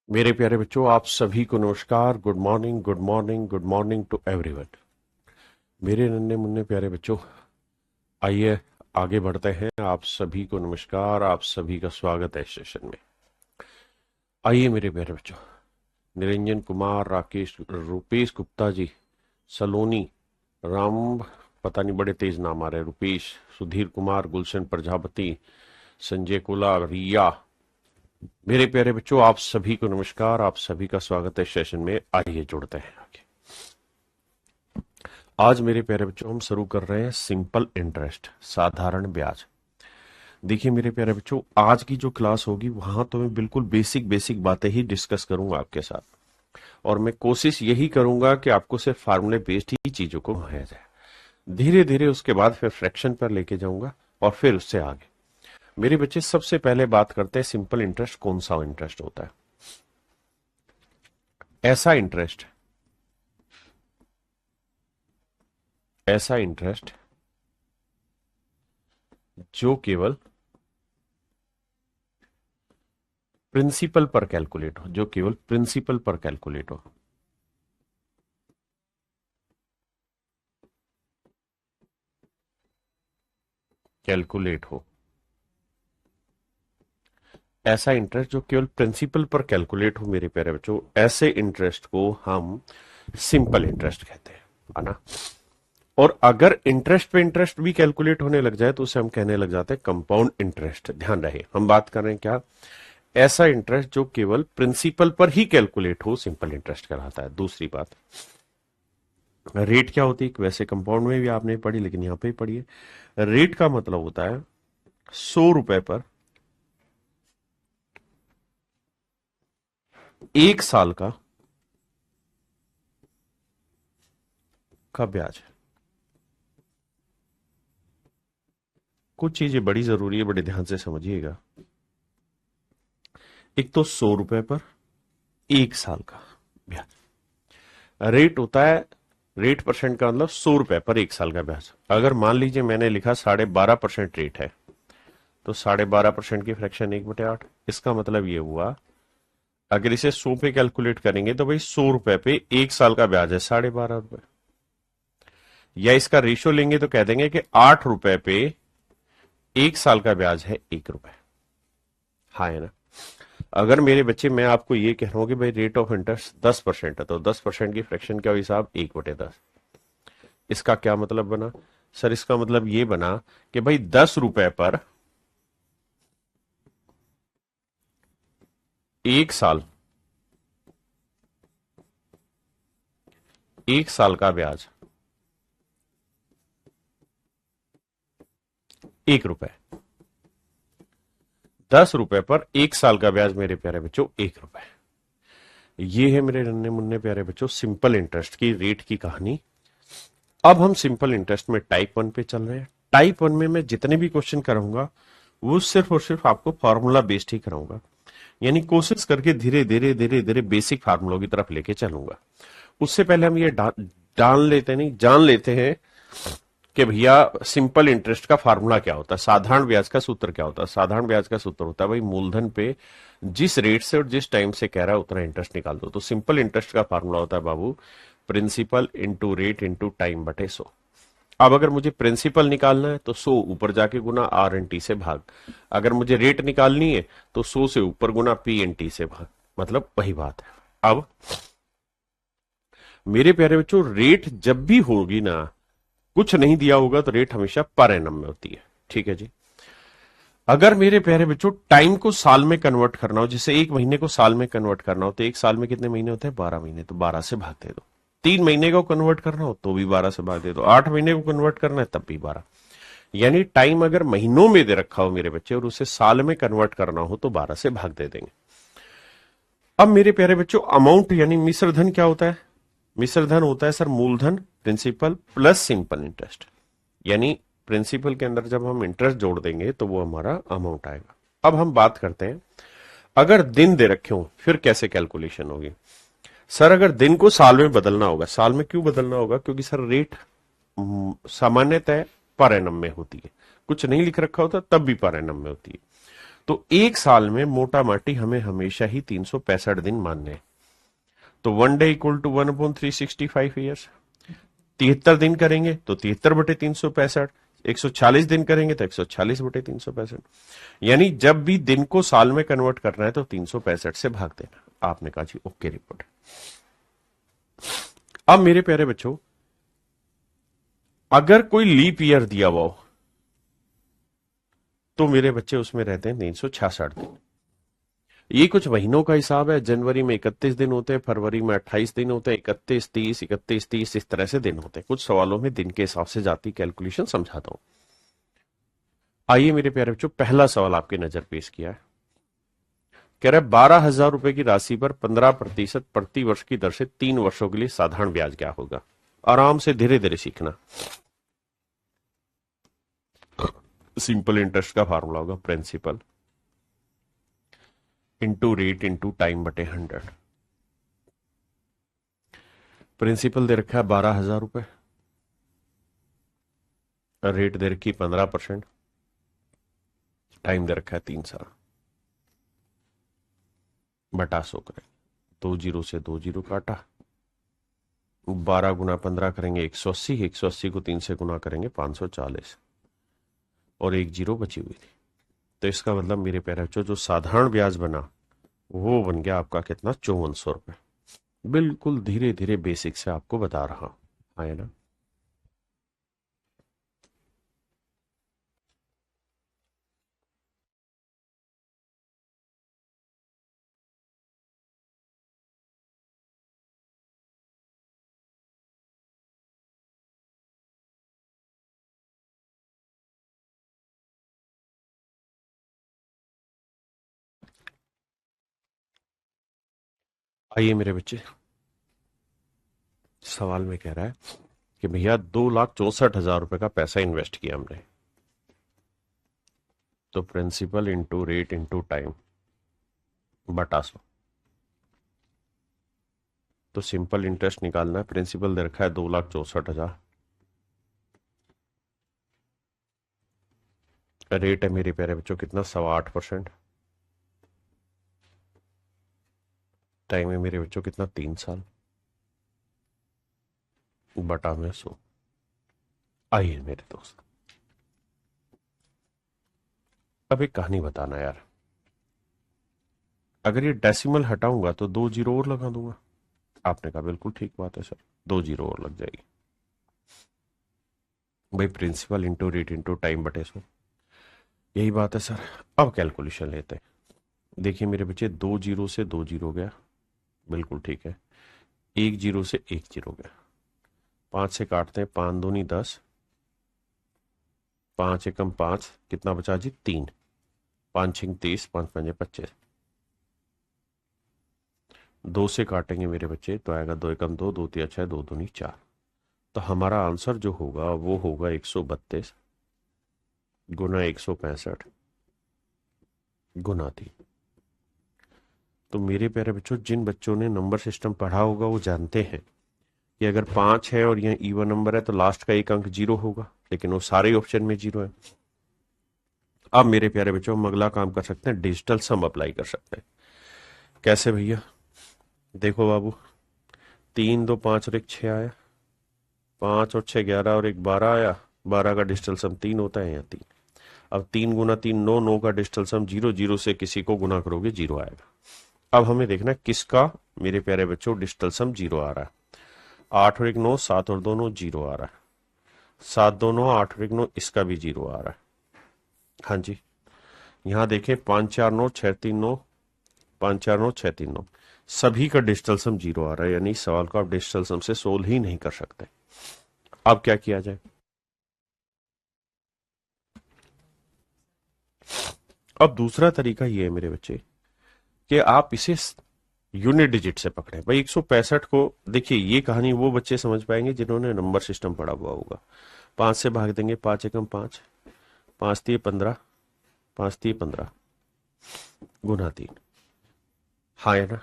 मेरे प्यारे बच्चों, आप सभी को नमस्कार। Good morning, good morning, good morning to everyone. मेरे नन्हे मुन्ने प्यारे बच्चों, आइए आगे बढ़ते हैं। आप सभी को नमस्कार, आप सभी का स्वागत है इस सेशन में। आइए मेरे प्यारे बच्चों, निरंजन कुमार, राकेश, रुपेश गुप्ता जी, सलोनी, राम, पता नहीं बड़े तेज नाम आ रहे हैं, रुपेश, सुधीर कुमार, गुलशन प्रजापति, संजय कोला, रिया। मेरे प्यारे बच्चों, आप सभी को नमस्कार, आप सभी का स्वागत है इस सेशन में। आइए जुड़ते हैं आगे। आज मेरे प्यारे बच्चों हम शुरू कर रहे हैं सिंपल इंटरेस्ट, साधारण ब्याज। देखिए मेरे प्यारे बच्चों, आज की जो क्लास होगी वहां तो मैं बिल्कुल बेसिक बेसिक बातें ही डिस्कस करूंगा आपके साथ, और मैं कोशिश यही करूंगा कि आपको सिर्फ फार्मूले बेस्ड ही चीजों को पढ़ाया जाए। धीरे धीरे उसके बाद फिर फ्रैक्शन पर लेके जाऊंगा और फिर उससे आगे। मेरे बच्चे, सबसे पहले बात करते हैं सिंपल इंटरेस्ट कौन सा इंटरेस्ट होता है। ऐसा इंटरेस्ट, ऐसा इंटरेस्ट जो केवल प्रिंसिपल पर कैलकुलेट हो, जो केवल प्रिंसिपल पर कैलकुलेट हो। कैलकुलेट हो, ऐसा इंटरेस्ट जो केवल प्रिंसिपल पर कैलकुलेट हो मेरे प्यारे बच्चों, ऐसे इंटरेस्ट को हम सिंपल इंटरेस्ट कहते हैं, है ना। और अगर इंटरेस्ट पे इंटरेस्ट भी कैलकुलेट होने लग जाए तो उसे हम कहने लग जाते हैं कंपाउंड इंटरेस्ट। ध्यान रहे, हम बात कर रहे हैं क्या, ऐसा इंटरेस्ट जो केवल प्रिंसिपल पर ही कैलकुलेट हो, सिंपल इंटरेस्ट कहलाता है। दूसरी बात, रेट क्या होती है, वैसे कंपाउंड में भी आपने पढ़ी लेकिन यहां पे ही पढ़िए। रेट का मतलब होता है 100 रुपए पर 1 साल का ब्याज। कुछ चीजें बड़ी जरूरी है, बड़े ध्यान से समझिएगा। एक तो 100 रुपए पर 1 साल का ब्याज। रेट होता है, रेट परसेंट का मतलब 100 रुपए पर 1 साल का ब्याज। अगर मान लीजिए मैंने लिखा 12.5% रेट है, तो 12.5% की फ्रैक्शन 1/8। इसका मतलब ये हुआ, अगर इसे 100 पे कैलकुलेट करेंगे तो भाई 100 रुपए पे 1 साल का ब्याज है 12.5 रुपए। या इसका रेशियो लेंगे तो कह देंगे कि 8 रुपए पे 1 साल का ब्याज है 1 रुपए। हाँ है ना। अगर मेरे बच्चे, मैं आपको ये कह रहा हूं कि भाई रेट ऑफ इंटरेस्ट 10% है, तो 10% की फ्रैक्शन क्या हुई साहब, 1/10। इसका क्या मतलब बना सर, इसका मतलब ये बना कि भाई 10 रुपए पर 1 साल, 1 साल का ब्याज 1 रुपए। 10 रुपए पर 1 साल का ब्याज मेरे प्यारे बच्चों 1 रुपए। ये है मेरे नन्हे मुन्ने प्यारे बच्चों सिंपल इंटरेस्ट की रेट की कहानी। अब हम सिंपल इंटरेस्ट में टाइप 1 पे चल रहे हैं। टाइप 1 में मैं जितने भी क्वेश्चन कराऊंगा वो सिर्फ और सिर्फ आपको फॉर्मूला बेस्ड ही कराऊंगा, यानी कोशिश करके धीरे धीरे धीरे धीरे बेसिक फार्मूलों की तरफ लेके चलूंगा। उससे पहले हम ये डाल लेते नहीं, जान लेते हैं कि भैया सिंपल इंटरेस्ट का फार्मूला क्या होता है, साधारण ब्याज का सूत्र क्या होता है। साधारण ब्याज का सूत्र होता है भाई, मूलधन पे जिस रेट से और जिस टाइम से कह रहा है उतना इंटरेस्ट निकाल दो। तो सिंपल इंटरेस्ट का फार्मूला होता है बाबू, principal into rate into time बटे 100। अब अगर मुझे प्रिंसिपल निकालना है तो 100 ऊपर जाके गुना आर एन टी से भाग। अगर मुझे रेट निकालनी है तो 100 से ऊपर गुना पी एन टी से भाग। मतलब वही बात है। अब मेरे प्यारे बच्चों, रेट जब भी होगी ना, कुछ नहीं दिया होगा तो रेट हमेशा पर एनम में होती है। ठीक है जी। अगर मेरे प्यारे बच्चों टाइम को साल में कन्वर्ट करना हो, जैसे 1 महीने को साल में कन्वर्ट करना हो, तो 1 साल में कितने महीने होते हैं, 12 महीने, तो 12 से भाग दे दो। 3 महीने को कन्वर्ट करना हो तो भी 12 से भाग दे दो। 8 महीने को कन्वर्ट करना है तब भी 12। यानी टाइम अगर महीनों में दे रखा हो मेरे बच्चे और उसे साल में कन्वर्ट करना हो तो 12 से भाग दे देंगे। अब मेरे प्यारे बच्चों, अमाउंट यानी मिश्र धन क्या होता है, मिश्र धन होता है सर मूलधन, प्रिंसिपल प्लस सिंपल इंटरेस्ट। यानी प्रिंसिपल के अंदर जब हम इंटरेस्ट जोड़ देंगे तो वो हमारा अमाउंट आएगा। अब हम बात करते हैं, अगर दिन दे रखे हो फिर कैसे कैलकुलेशन होगी। सर अगर दिन को साल में बदलना होगा, साल में क्यों बदलना होगा, क्योंकि सर रेट सामान्यतः पर एनम में होती है, कुछ नहीं लिख रखा होता तब भी पर एनम में होती है। तो एक साल में मोटा माटी हमें हमेशा ही 365 दिन मानने हैं। तो 1 day = 1/365 ईयर्स। 73 दिन करेंगे तो 73/365। 140 दिन करेंगे तो 140/365। यानी जब भी दिन को साल में कन्वर्ट करना है तो 365 से भाग देना। आपने कहा जी ओके रिपोर्ट। अब मेरे प्यारे बच्चों, अगर कोई लीप ईयर दिया हुआ हो तो मेरे बच्चे उसमें रहते हैं 366 दिन। ये कुछ महीनों का हिसाब है। जनवरी में 31 दिन होते हैं, फरवरी में 28 दिन होते हैं, 31 30 31 30 इस तरह से दिन होते हैं। कुछ सवालों में दिन के हिसाब से जाती कैलकुलेशन समझाता हूं। आइए मेरे प्यारे बच्चों, पहला सवाल आपके नजर पेश किया है। कह रहा है 12,000 रुपए की राशि पर 15% प्रति वर्ष की दर से 3 वर्षों के लिए साधारण ब्याज क्या होगा। आराम से धीरे धीरे सीखना। सिंपल इंटरेस्ट का फार्मूला होगा principal into rate into time बटे 100। प्रिंसिपल दे रखा है 12,000 रुपए, रेट दे रखी 15%, टाइम दे रखा है 3 साल। बटा 100 करें, 2 जीरो से 2 जीरो काटा, 12 गुना 15 करेंगे 180, 180 को 3 से गुना करेंगे 540, और 1 जीरो बची हुई थी। तो इसका मतलब मेरे प्यारे बच्चों जो साधारण ब्याज बना वो बन गया आपका कितना, 5400 रुपए। बिल्कुल धीरे धीरे बेसिक से आपको बता रहा हूं, है ना। आइए मेरे बच्चे, सवाल में कह रहा है कि भैया 2,64,000 रुपए का पैसा इन्वेस्ट किया हमने। तो principal into rate into time बटा 100। तो सिंपल इंटरेस्ट निकालना है। प्रिंसिपल दे रखा है 2,64,000, रेट है मेरे प्यारे बच्चों कितना, 8.25%। टाइम है मेरे बच्चों कितना, 3 साल, बटा में 100। आइए मेरे दोस्त, अब एक कहानी बताना यार। अगर ये डेसिमल हटाऊंगा तो 2 जीरो और लगा दूंगा। आपने कहा बिल्कुल ठीक बात है सर, 2 जीरो और लग जाएगी। भाई principal into rate into time बटे 100, यही बात है सर। अब कैलकुलेशन लेते हैं। देखिए मेरे बच्चे, 2 जीरो से 2 जीरो गया, बिल्कुल ठीक है। 1 जीरो से 1 जीरो गया, 5 से काटते हैं, 5 दूनी 10, 5 एकम 5, कितना बचा जी, 3, 5 छिंग 30, 5 पंजे 25। 2 से काटेंगे मेरे बच्चे तो आएगा 2 एकम 2, 2 तिया 6, 2 दूनी 4। तो हमारा आंसर जो होगा वो होगा 132 गुना 165 गुना 3। तो मेरे प्यारे बच्चों, जिन बच्चों ने नंबर सिस्टम पढ़ा होगा वो जानते हैं कि अगर 5 है और यह इवन नंबर है तो लास्ट का एक अंक 0 होगा, लेकिन वो सारे ऑप्शन में 0 है। अब मेरे प्यारे बच्चों, हम अगला काम कर सकते हैं, डिजिटल सम अप्लाई कर सकते हैं। कैसे भैया, देखो बाबू, 3 2 5 और 1 6 आया, 5 और 6 11 और 1 12 आया, 12 का डिजिटल सम 3 होता है, या 3। अब 3 गुना 3 9, 9 का डिजिटल सम 0, 0 से किसी को गुना करोगे 0 आएगा। अब हमें देखना है किसका मेरे प्यारे बच्चों डिजिटल सम 0 आ रहा है। 8 और 1 9, 7 और 2 9 0 आ रहा है, 7 2 9 8 और 1 9, इसका भी 0 आ रहा है। हाँ जी, यहां देखें, 5 4 9 6 3 9, 5 4 9 6 3 9, सभी का डिजिटल सम 0 आ रहा है, यानी सवाल को आप डिजिटल सम से सोल्व ही नहीं कर सकते। अब क्या किया जाए। अब दूसरा तरीका ये है मेरे बच्चे कि आप इसे यूनिट डिजिट से पकड़े। भाई 165 को देखिए, ये कहानी वो बच्चे समझ पाएंगे जिन्होंने नंबर सिस्टम पढ़ा हुआ होगा। 5 से भाग देंगे, 5 एकम 5, 5 3 15, 5 3 15 गुना 3। हाँ है ना।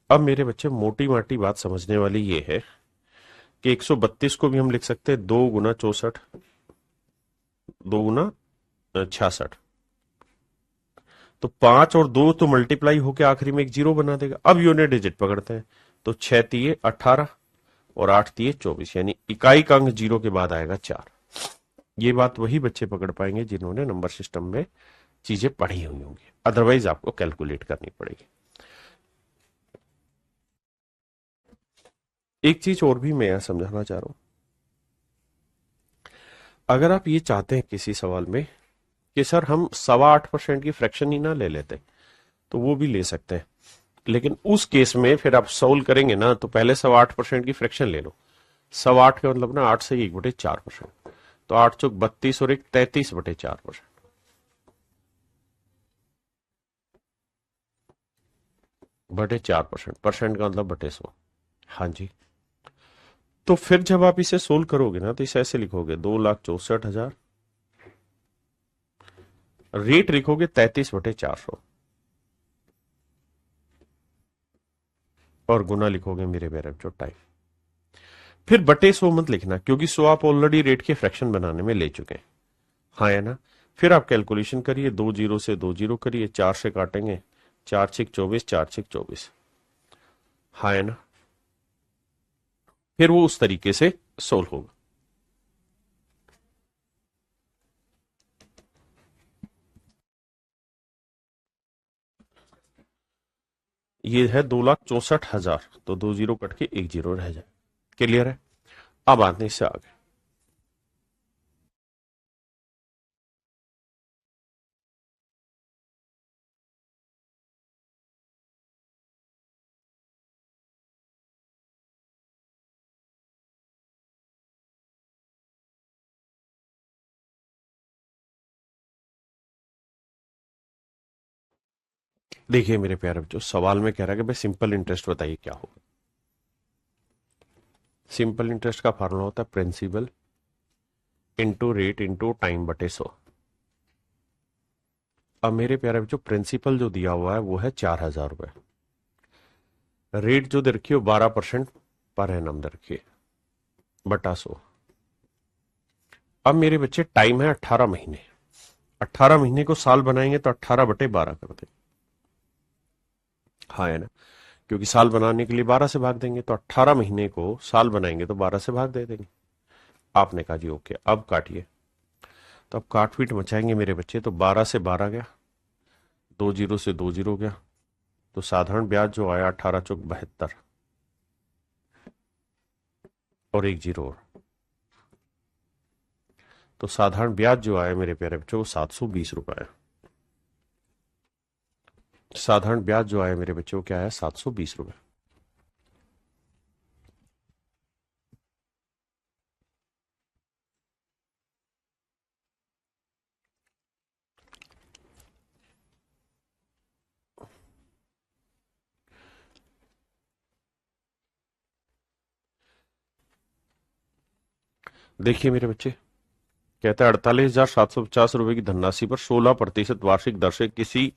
अब मेरे बच्चे, मोटी माटी बात समझने वाली ये है कि 132 को भी हम लिख सकते हैं 2 गुना 64, 2 गुना 66, तो 5 और 2 तो मल्टीप्लाई होके आखिरी में एक जीरो बना देगा। अब यूनिट डिजिट पकड़ते हैं, तो 6 तिये 18 और 8 तिये 24, यानी इकाई का अंक जीरो के बाद आएगा 4। ये बात वही बच्चे पकड़ पाएंगे जिन्होंने नंबर सिस्टम में चीजें पढ़ी हुई होंगी, अदरवाइज आपको कैलकुलेट करनी पड़ेगी। एक चीज और भी मैं यहां समझाना चाह रहा हूं, अगर आप ये चाहते हैं किसी सवाल में कि सर हम 8.25% की फ्रैक्शन ही ना ले लेते, तो वो भी ले सकते हैं, लेकिन उस केस में फिर आप सोल्व करेंगे ना, तो पहले 8.25% की फ्रैक्शन ले लो। 8.25 का मतलब ना 8 से 1/4%, तो 8 चौक 32 और 1 33/4%। बटे 4%, परसेंट का मतलब बटे 100। हाँ जी, तो फिर जब आप इसे सोल्व करोगे ना, तो इसे ऐसे लिखोगे 2,64,000, रेट लिखोगे 33/400 और गुना लिखोगे मेरे प्यारे बच्चों टाइम। फिर बटे 100 मत लिखना, क्योंकि 100 आप ऑलरेडी रेट के फ्रैक्शन बनाने में ले चुके हैं। हाँ है ना। फिर आप कैलकुलेशन करिए, 2 जीरो से 2 जीरो करिए, 4 से काटेंगे, 4 6 24, 4 6 24। हाँ है ना। फिर वो उस तरीके से सोल्व होगा। ये है 2,64,000, तो 2 जीरो कट के 1 जीरो रह जाए। क्लियर है। अब आते हैं इससे आगे। देखिए मेरे प्यारे बच्चों, सवाल में कह रहा है कि भाई सिंपल इंटरेस्ट बताइए क्या होगा। सिंपल इंटरेस्ट का फॉर्मूला होता है principal into rate into time बटे 100। अब मेरे प्यारे बच्चों, प्रिंसिपल जो दिया हुआ है वो है 4,000 रुपए, रेट जो दे रखी है 12% पर एनम दे रखी है, बटा 100। अब मेरे बच्चे टाइम है 18 महीने, 18 महीने को साल बनाएंगे तो 18/12 कर देंगे। हाँ है ना, क्योंकि साल बनाने के लिए 12 से भाग देंगे, तो 18 महीने को साल बनाएंगे तो 12 से भाग दे देंगे। आपने कहा जी ओके, अब काटिए। तो अब काट पीट मचाएंगे मेरे बच्चे, तो 12 से 12 गया, 2 जीरो से 2 जीरो गया, तो साधारण ब्याज जो आया 18 चौक 72 और 1 जीरो और, तो साधारण ब्याज जो आया मेरे प्यारे बच्चों वो 720 रुपए है। साधारण ब्याज जो आया मेरे बच्चों क्या है, 720 रुपए। देखिए मेरे बच्चे, कहता है 48,750 रुपए की धनराशि पर 16% वार्षिक दर से किसी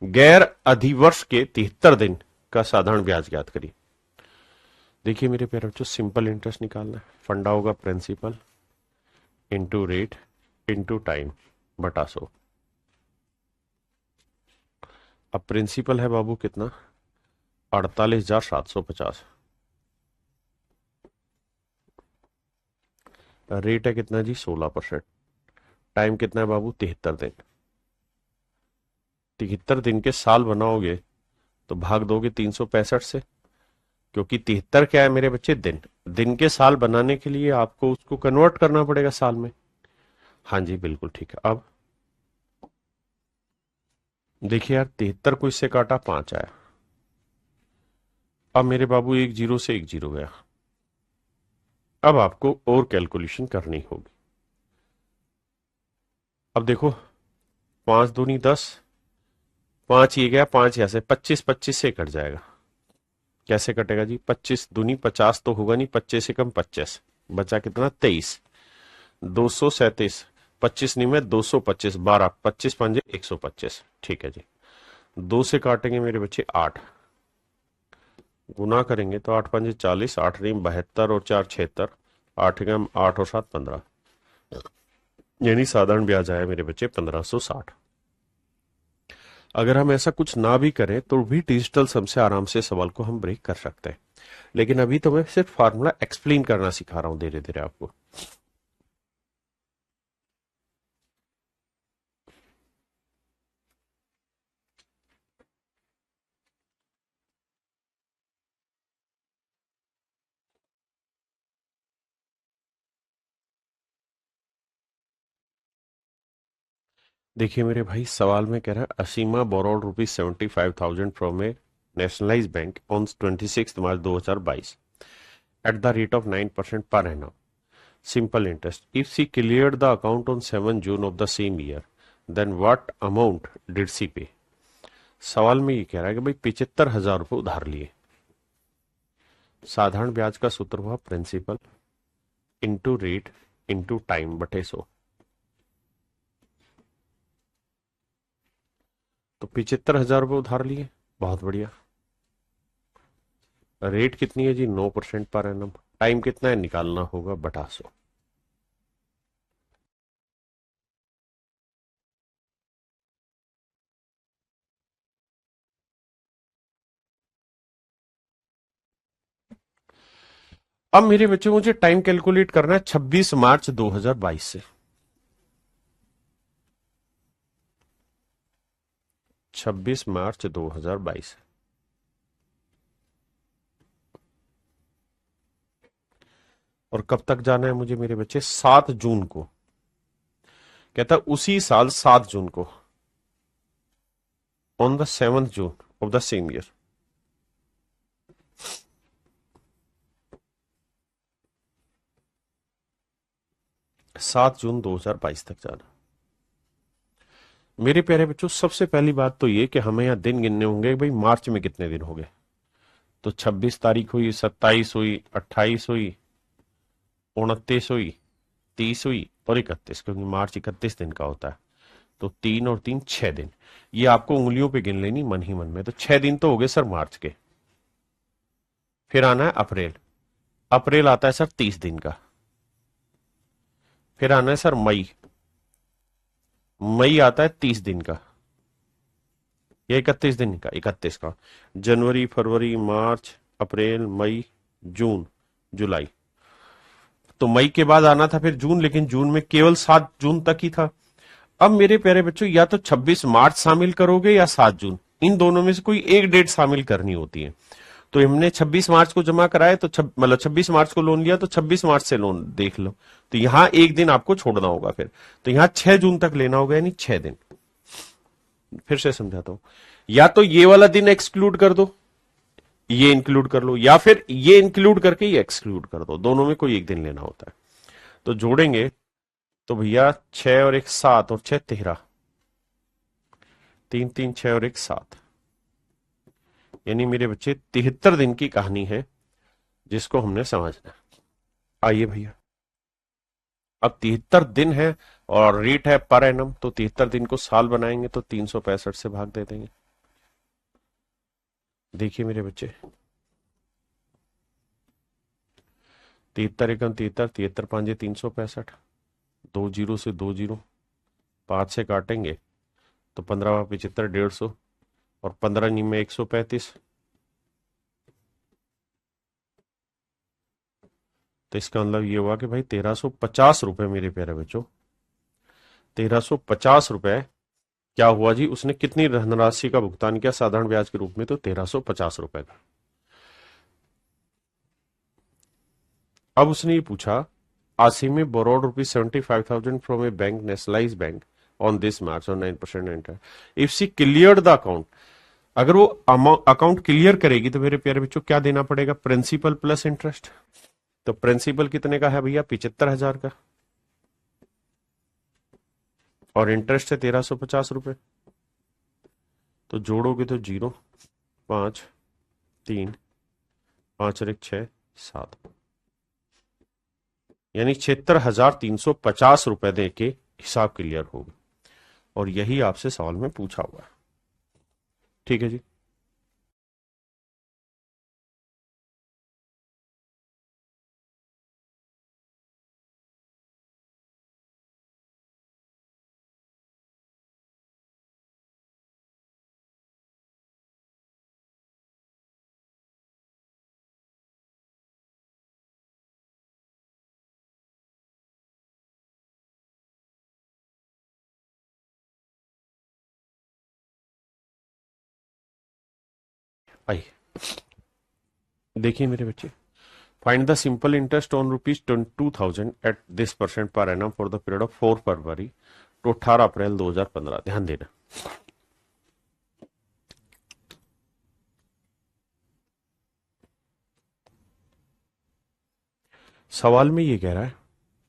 गैर अधिवर्ष के 73 दिन का साधारण ब्याज ज्ञात करिए। देखिए मेरे प्यारे बच्चों, सिंपल इंटरेस्ट निकालना है, फंडा होगा principal into rate into time बटा 100। अब प्रिंसिपल है बाबू कितना, 48,750, रेट है कितना जी 16%, टाइम कितना है बाबू 73 दिन। 73 दिन के साल बनाओगे तो भाग दोगे 365 से, क्योंकि 73 क्या है मेरे बच्चे, दिन। दिन के साल बनाने के लिए आपको उसको कन्वर्ट करना पड़ेगा साल में। हाँ जी बिल्कुल ठीक है। अब देखिए यार, 73 को इससे काटा 5 आया, अब मेरे बाबू 1 जीरो से 1 जीरो गया। अब आपको और कैलकुलेशन करनी होगी। अब देखो, 5 दूनी 10, 5 ये गया, 5 यहां से 25, 25 से कट जाएगा। कैसे कटेगा जी, 25 दूनी 50 तो होगा नहीं, 25 से कम 25, बचा कितना 23, 237, 25 नहीं में 225, 12, 25 पंजे 125। ठीक है जी, 2 से काटेंगे मेरे बच्चे 8, गुना करेंगे तो 8 पंजे 40, 8 नहीं 72 और 4 76, 8 गम 8 और 7 15, यानी साधारण ब्याज आया मेरे बच्चे 1560। अगर हम ऐसा कुछ ना भी करें तो भी डिजिटल सम से आराम से सवाल को हम ब्रेक कर सकते हैं। लेकिन अभी तो मैं सिर्फ फार्मूला एक्सप्लेन करना सिखा रहा हूं धीरे धीरे आपको। देखिए मेरे भाई, सवाल में कह रहा है Asima borrowed ₹75,000 from a nationalise bank on 26 March 2022 at the rate of 9% per annum. Simple interest. If she cleared the account on 7 June of the same year, then what amount did she pay? सवाल में ये कह रहा है कि भाई 75,000 रुपये उधार लिए। साधारण ब्याज का सूत्र हुआ principal into rate into time बटे 100। तो 75,000 रुपये उधार लिए, बहुत बढ़िया। रेट कितनी है जी? 9% पर एनम। टाइम कितना है? निकालना होगा बटा 100। अब मेरे बच्चों मुझे टाइम कैलकुलेट करना है 26 मार्च 2022 से। 26 मार्च 2022 और कब तक जाना है मुझे मेरे बच्चे? 7 जून को। कहता उसी साल 7 जून को, on the 7th June of the same year. 7 जून 2022 तक जाना। मेरे प्यारे बच्चों, सबसे पहली बात तो ये कि हमें यहां दिन गिनने होंगे भाई मार्च में कितने दिन हो गए। तो 26 तारीख हुई, 27 हुई, 28 हुई, 29 हुई, 30 हुई और 31, क्योंकि मार्च 31 दिन का होता है। तो 3 और 3 6 दिन। ये आपको उंगलियों पे गिन लेनी मन ही मन में। तो 6 दिन तो हो गए सर मार्च के। फिर आना है अप्रैल। अप्रैल आता है सर 30 दिन का। फिर आना है सर मई। मई आता है 30 दिन का या 31 दिन का? 31 का। जनवरी, फरवरी, मार्च, अप्रैल, मई, जून, जुलाई। तो मई के बाद आना था फिर जून, लेकिन जून में केवल 7 जून तक ही था। अब मेरे प्यारे बच्चों, या तो 26 मार्च शामिल करोगे या 7 जून, इन दोनों में से कोई एक डेट शामिल करनी होती है। तो हमने 26 मार्च को जमा कराए, तो मतलब 26 मार्च को लोन लिया तो 26 मार्च से लोन देख लो। तो यहां एक दिन आपको छोड़ना होगा फिर। तो यहां 6 जून तक लेना होगा, यानी 6 दिन। फिर से समझाता हूं। या तो ये वाला दिन एक्सक्लूड कर दो, ये इंक्लूड कर लो, या फिर ये इंक्लूड करके ये एक्सक्लूड कर दो। दोनों में कोई एक दिन लेना होता है। तो जोड़ेंगे तो भैया 6 और 1 7 और 6 13, 3 3 6 और 1 7, यानी मेरे बच्चे 73 दिन की कहानी है जिसको हमने समझना है। आइए भैया, अब 73 दिन है और रेट है पर एनम, तो 73 दिन को साल बनाएंगे तो 365 से भाग दे देंगे। देखिए मेरे बच्चे, 73 एकम 73, 73 पांजे 365, 2 जीरो से 2 जीरो, 5 से काटेंगे तो 15 75 150 और 15 नी में 135। तो इसका मतलब ये हुआ कि भाई 1350 रुपए मेरे प्यारे बच्चों, 1350 रुपए। क्या हुआ जी? उसने कितनी धनराशि का भुगतान किया साधारण ब्याज के रूप में? तो 1350 रुपए का। अब उसने ये पूछा Asimi borrowed ₹75,000 from a bank nationalise bank on this March और 9% interest if she cleared the account. अगर वो अकाउंट क्लियर करेगी तो मेरे प्यारे बच्चों क्या देना पड़ेगा? Principal plus interest. तो प्रिंसिपल कितने का है भैया? 75,000 का। और इंटरेस्ट है 1350 रुपए। तो जोड़ोगे तो 0 5 3 5 और 1 6 7, यानी 76,350 रुपए दे के हिसाब क्लियर होगा। और यही आपसे सवाल में पूछा हुआ है। ठीक है जी। आइए देखिए मेरे बच्चे, find the simple interest on ₹22,000 at this percent per annum for the period of 4 February to 18 April 2015। ध्यान देना, सवाल में ये कह रहा है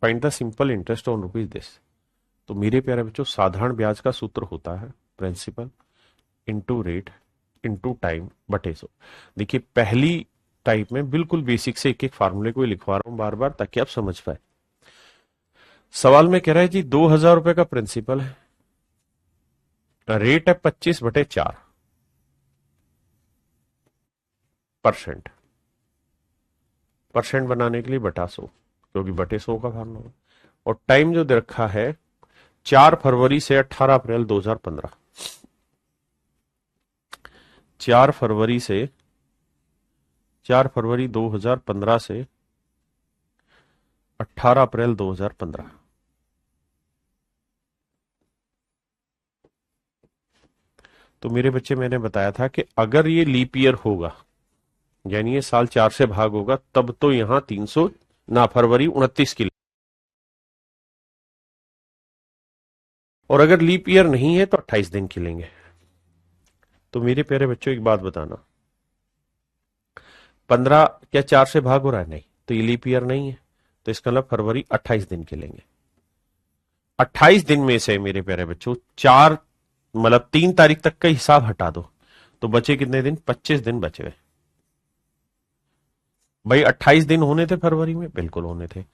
find the simple interest on ₹this. तो मेरे प्यारे बच्चों, साधारण ब्याज का सूत्र होता है principal into rate into time बटे 100। देखिए पहली टाइप में बिल्कुल बेसिक से एक एक फार्मूले को लिखवा रहा हूं बार बार ताकि आप समझ पाए। सवाल में कह रहा है जी 2,000 रुपए का प्रिंसिपल है, रेट है 25/4%। परसेंट बनाने के लिए बटा 100, क्योंकि बटे 100 का फार्मूला। और टाइम जो दे रखा है 4 फरवरी से 18 अप्रैल 2015। 4 फरवरी 2015 से 18 अप्रैल 2015। तो मेरे बच्चे, मैंने बताया था कि अगर ये लीप ईयर होगा, यानी ये साल 4 से भाग होगा, तब तो यहां 300 ना फरवरी 29 की। और अगर लीप ईयर नहीं है तो 28 दिन की लेंगे। तो मेरे प्यारे बच्चों एक बात बताना, 15 क्या 4 से भाग हो रहा है? नहीं, तो ये लीप ईयर नहीं है, तो इसका मतलब फरवरी 28 दिन के लेंगे। 28 दिन में से मेरे प्यारे बच्चों 4 मतलब 3 तारीख तक का हिसाब हटा दो, तो बचे कितने दिन? 25 दिन बचे हुए। भाई 28 दिन होने थे फरवरी में, बिल्कुल होने थे।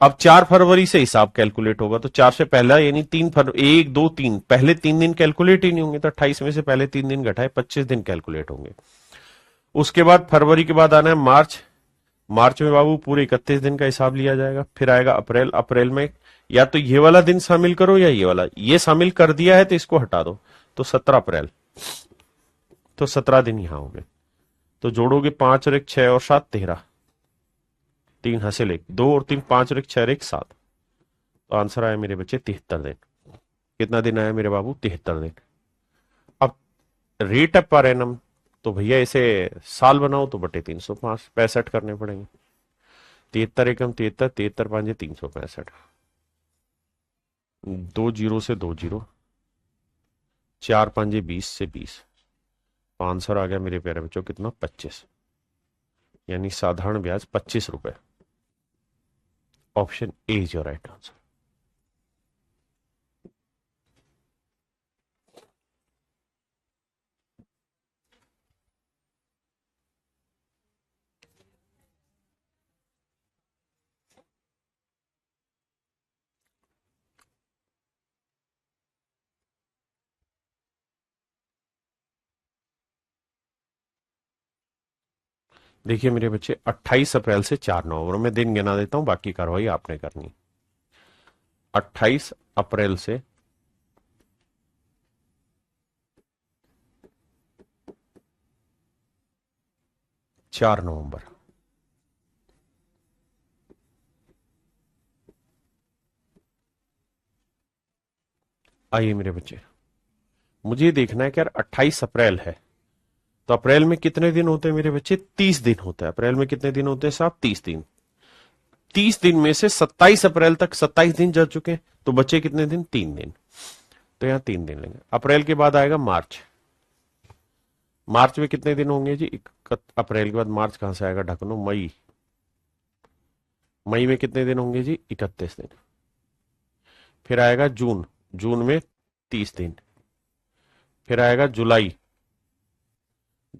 अब 4 फरवरी से हिसाब कैलकुलेट होगा, तो 4 से पहला यानी 3 फरवरी, 1 2 3, पहले 3 दिन कैलकुलेट ही नहीं होंगे, तो 28 में से पहले 3 दिन घटाए 25 दिन कैलकुलेट होंगे। उसके बाद फरवरी के बाद आना है मार्च। मार्च में बाबू पूरे 31 दिन का हिसाब लिया जाएगा। फिर आएगा अप्रैल। अप्रैल में या तो ये वाला दिन शामिल करो या ये वाला, ये शामिल कर दिया है तो इसको हटा दो, तो 17 अप्रैल। तो 17 दिन यहां हो गए। तो जोड़ोगे 5 और 1 6 और 7 13, 3 हासिल 1 2 और 3 5 और 1 6 और 1 7। तो आंसर आया मेरे बच्चे 73 दिन। कितना दिन आया मेरे बाबू? 73 दिन। अब रेट ऑफ पर एनम, तो भैया इसे साल बनाओ तो बटे 365 करने पड़ेंगे। 73 एकम 73, 73 पांजे 365, 2 जीरो से 2 जीरो, 4 पांजे 20 से 20। तो आंसर आ गया मेरे प्यारे बच्चों कितना? 25। यानी साधारण ब्याज 25 रुपए। Option A is your right answer. देखिए मेरे बच्चे, 28 अप्रैल से 4 नवंबर, में दिन गिना देता हूं, बाकी कार्रवाई आपने करनी। 28 अप्रैल से 4 नवंबर। आइए मेरे बच्चे, मुझे देखना है कि यार 28 अप्रैल है, तो अप्रैल में कितने दिन होते हैं मेरे बच्चे? 30 दिन होता है। अप्रैल में कितने दिन होते हैं साहब? 30 दिन। 30 दिन में से 27 अप्रैल तक 27 दिन जा चुके हैं, तो बचे कितने दिन? 3 दिन। तो यहां 3 दिन लेंगे। अप्रैल के बाद आएगा मार्च। मार्च में कितने दिन होंगे जी? अप्रैल के बाद मार्च कहां से आएगा? ढकनो, मई। मई में कितने दिन होंगे जी? 31 दिन। फिर आएगा जून। जून में 30 दिन। फिर आएगा जुलाई।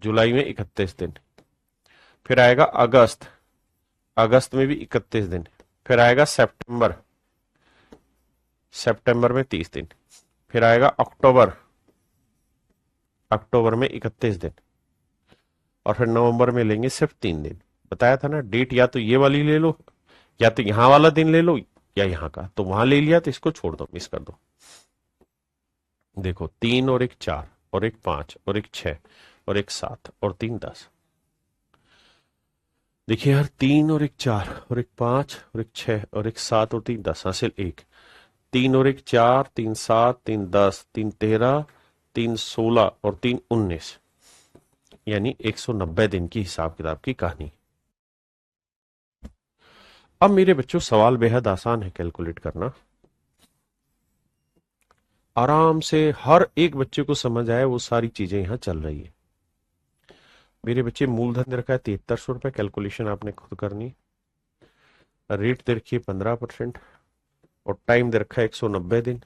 जुलाई में 31 दिन। फिर आएगा अगस्त। अगस्त में भी 31 दिन। फिर आएगा सितंबर। सितंबर में 30 दिन। फिर आएगा अक्टूबर। अक्टूबर में 31 दिन। और फिर नवंबर में लेंगे सिर्फ 3 दिन। बताया था ना, डेट या तो ये वाली ले लो, या तो यहां वाला दिन ले लो, या यहां का। तो वहां ले लिया तो इसको छोड़ दो, मिस कर दो। देखो 3 और 1 4 और 1 5 और 1 6 और 1 7 और 3 10। देखिए यार, 3 और 1 4 और 1 5 और 1 6 और 1 7 और 3 10, हासिल 1। 3 और 1 4, 3 7, 3 10, 3 13, 3 16 और 3 19। यानी 190 दिन की हिसाब किताब की कहानी। अब मेरे बच्चों सवाल बेहद आसान है कैलकुलेट करना, आराम से हर एक बच्चे को समझ आए वो सारी चीजें यहां चल रही है। मेरे बच्चे मूलधन दे रखा है 7300 रुपए, कैलकुलेशन आपने खुद करनी। रेट दे रखी है 15% और टाइम दे रखा है 190 दिन,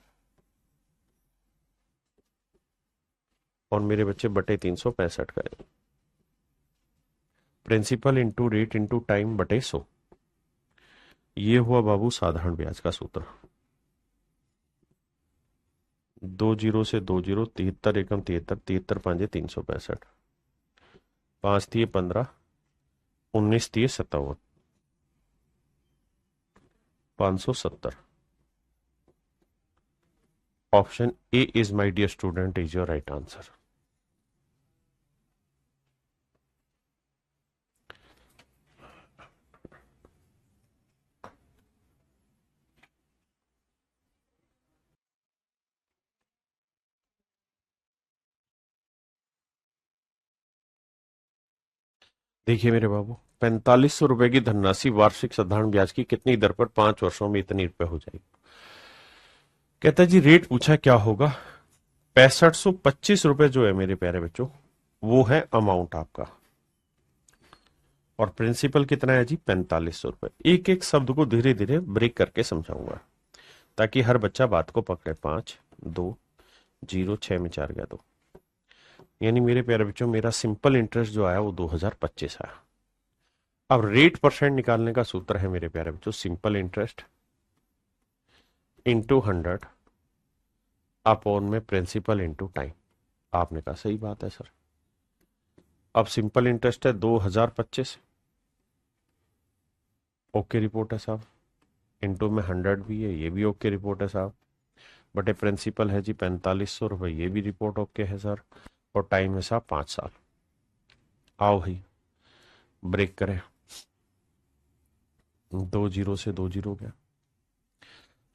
और मेरे बच्चे बटे 365 का है। Principal into rate into time बटे 100, ये हुआ बाबू साधारण ब्याज का सूत्र। 2 जीरो से 2 जीरो, 73 एकम 73, 73 पांजे 365, 5 दिए 15, 19 दिए 57, 570। Option A is my dear student is your right answer. देखिए मेरे बाबू, 4500 रुपए की धनराशि वार्षिक साधारण ब्याज की कितनी दर पर 5 वर्षों में इतनी रुपए हो जाएगी। कहता है जी रेट पूछा क्या होगा। 6525 रुपए जो है मेरे प्यारे बच्चों, वो है अमाउंट आपका, और प्रिंसिपल कितना है जी 4500 रुपए। एक एक शब्द को धीरे धीरे ब्रेक करके समझाऊंगा ताकि हर बच्चा बात को पकड़े। 5 2 0 6 में 4 गया 2, यानी मेरे प्यारे बच्चों मेरा सिंपल इंटरेस्ट जो आया वो 2025 आया। अब रेट परसेंट निकालने का सूत्र है मेरे प्यारे बच्चों, सिंपल इंटरेस्ट इंटू 100 अपॉन में प्रिंसिपल इंटू टाइम। आपने कहा सही बात है सर। अब सिंपल इंटरेस्ट है 2025, ओके रिपोर्ट है साहब, इंटू में 100 भी है, ये भी ओके रिपोर्ट है साहब, बटे प्रिंसिपल है जी 4500 रुपये, ये भी रिपोर्ट ओके है सर, और टाइम है साहब 5 साल। आओ भाई ब्रेक करें। 2 जीरो से 2 जीरो गया।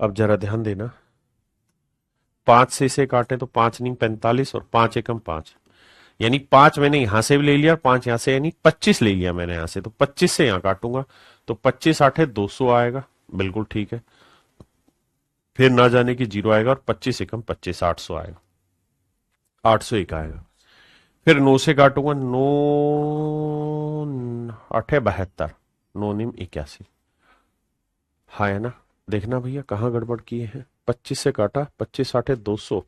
अब जरा ध्यान देना, 5 से इसे काटे तो 5 नहीं 45, और 5 एकम 5, यानी 5 मैंने यहां से भी ले लिया, 5 यहां से, यानी 25 ले लिया मैंने यहां से, तो 25 से यहां काटूंगा तो 25 8 200 आएगा, बिल्कुल ठीक है। फिर ना जाने की जीरो आएगा, और 25 एकम 25 800 आएगा, 801 आएगा। फिर 9 से काटूंगा, 9 8 72, 9 निम 81। हाँ है ना, देखना भैया कहाँ गड़बड़ किए हैं। 25 से काटा, 25 8 200,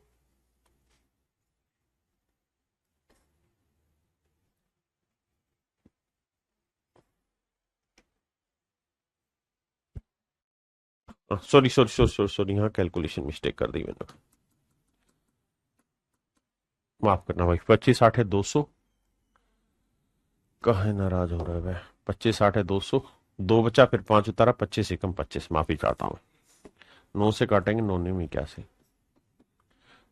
sorry sorry sorry sorry sorry, यहाँ कैलकुलेशन मिस्टेक कर दी मैंने, माफ करना भाई। 25 8 200, कहे नाराज हो रहा है। 25 8 200, 2 बचा, फिर 5 उतारा, 25 एकम 25, माफी चाहता हूँ। 9 से काटेंगे, 9 निम 81,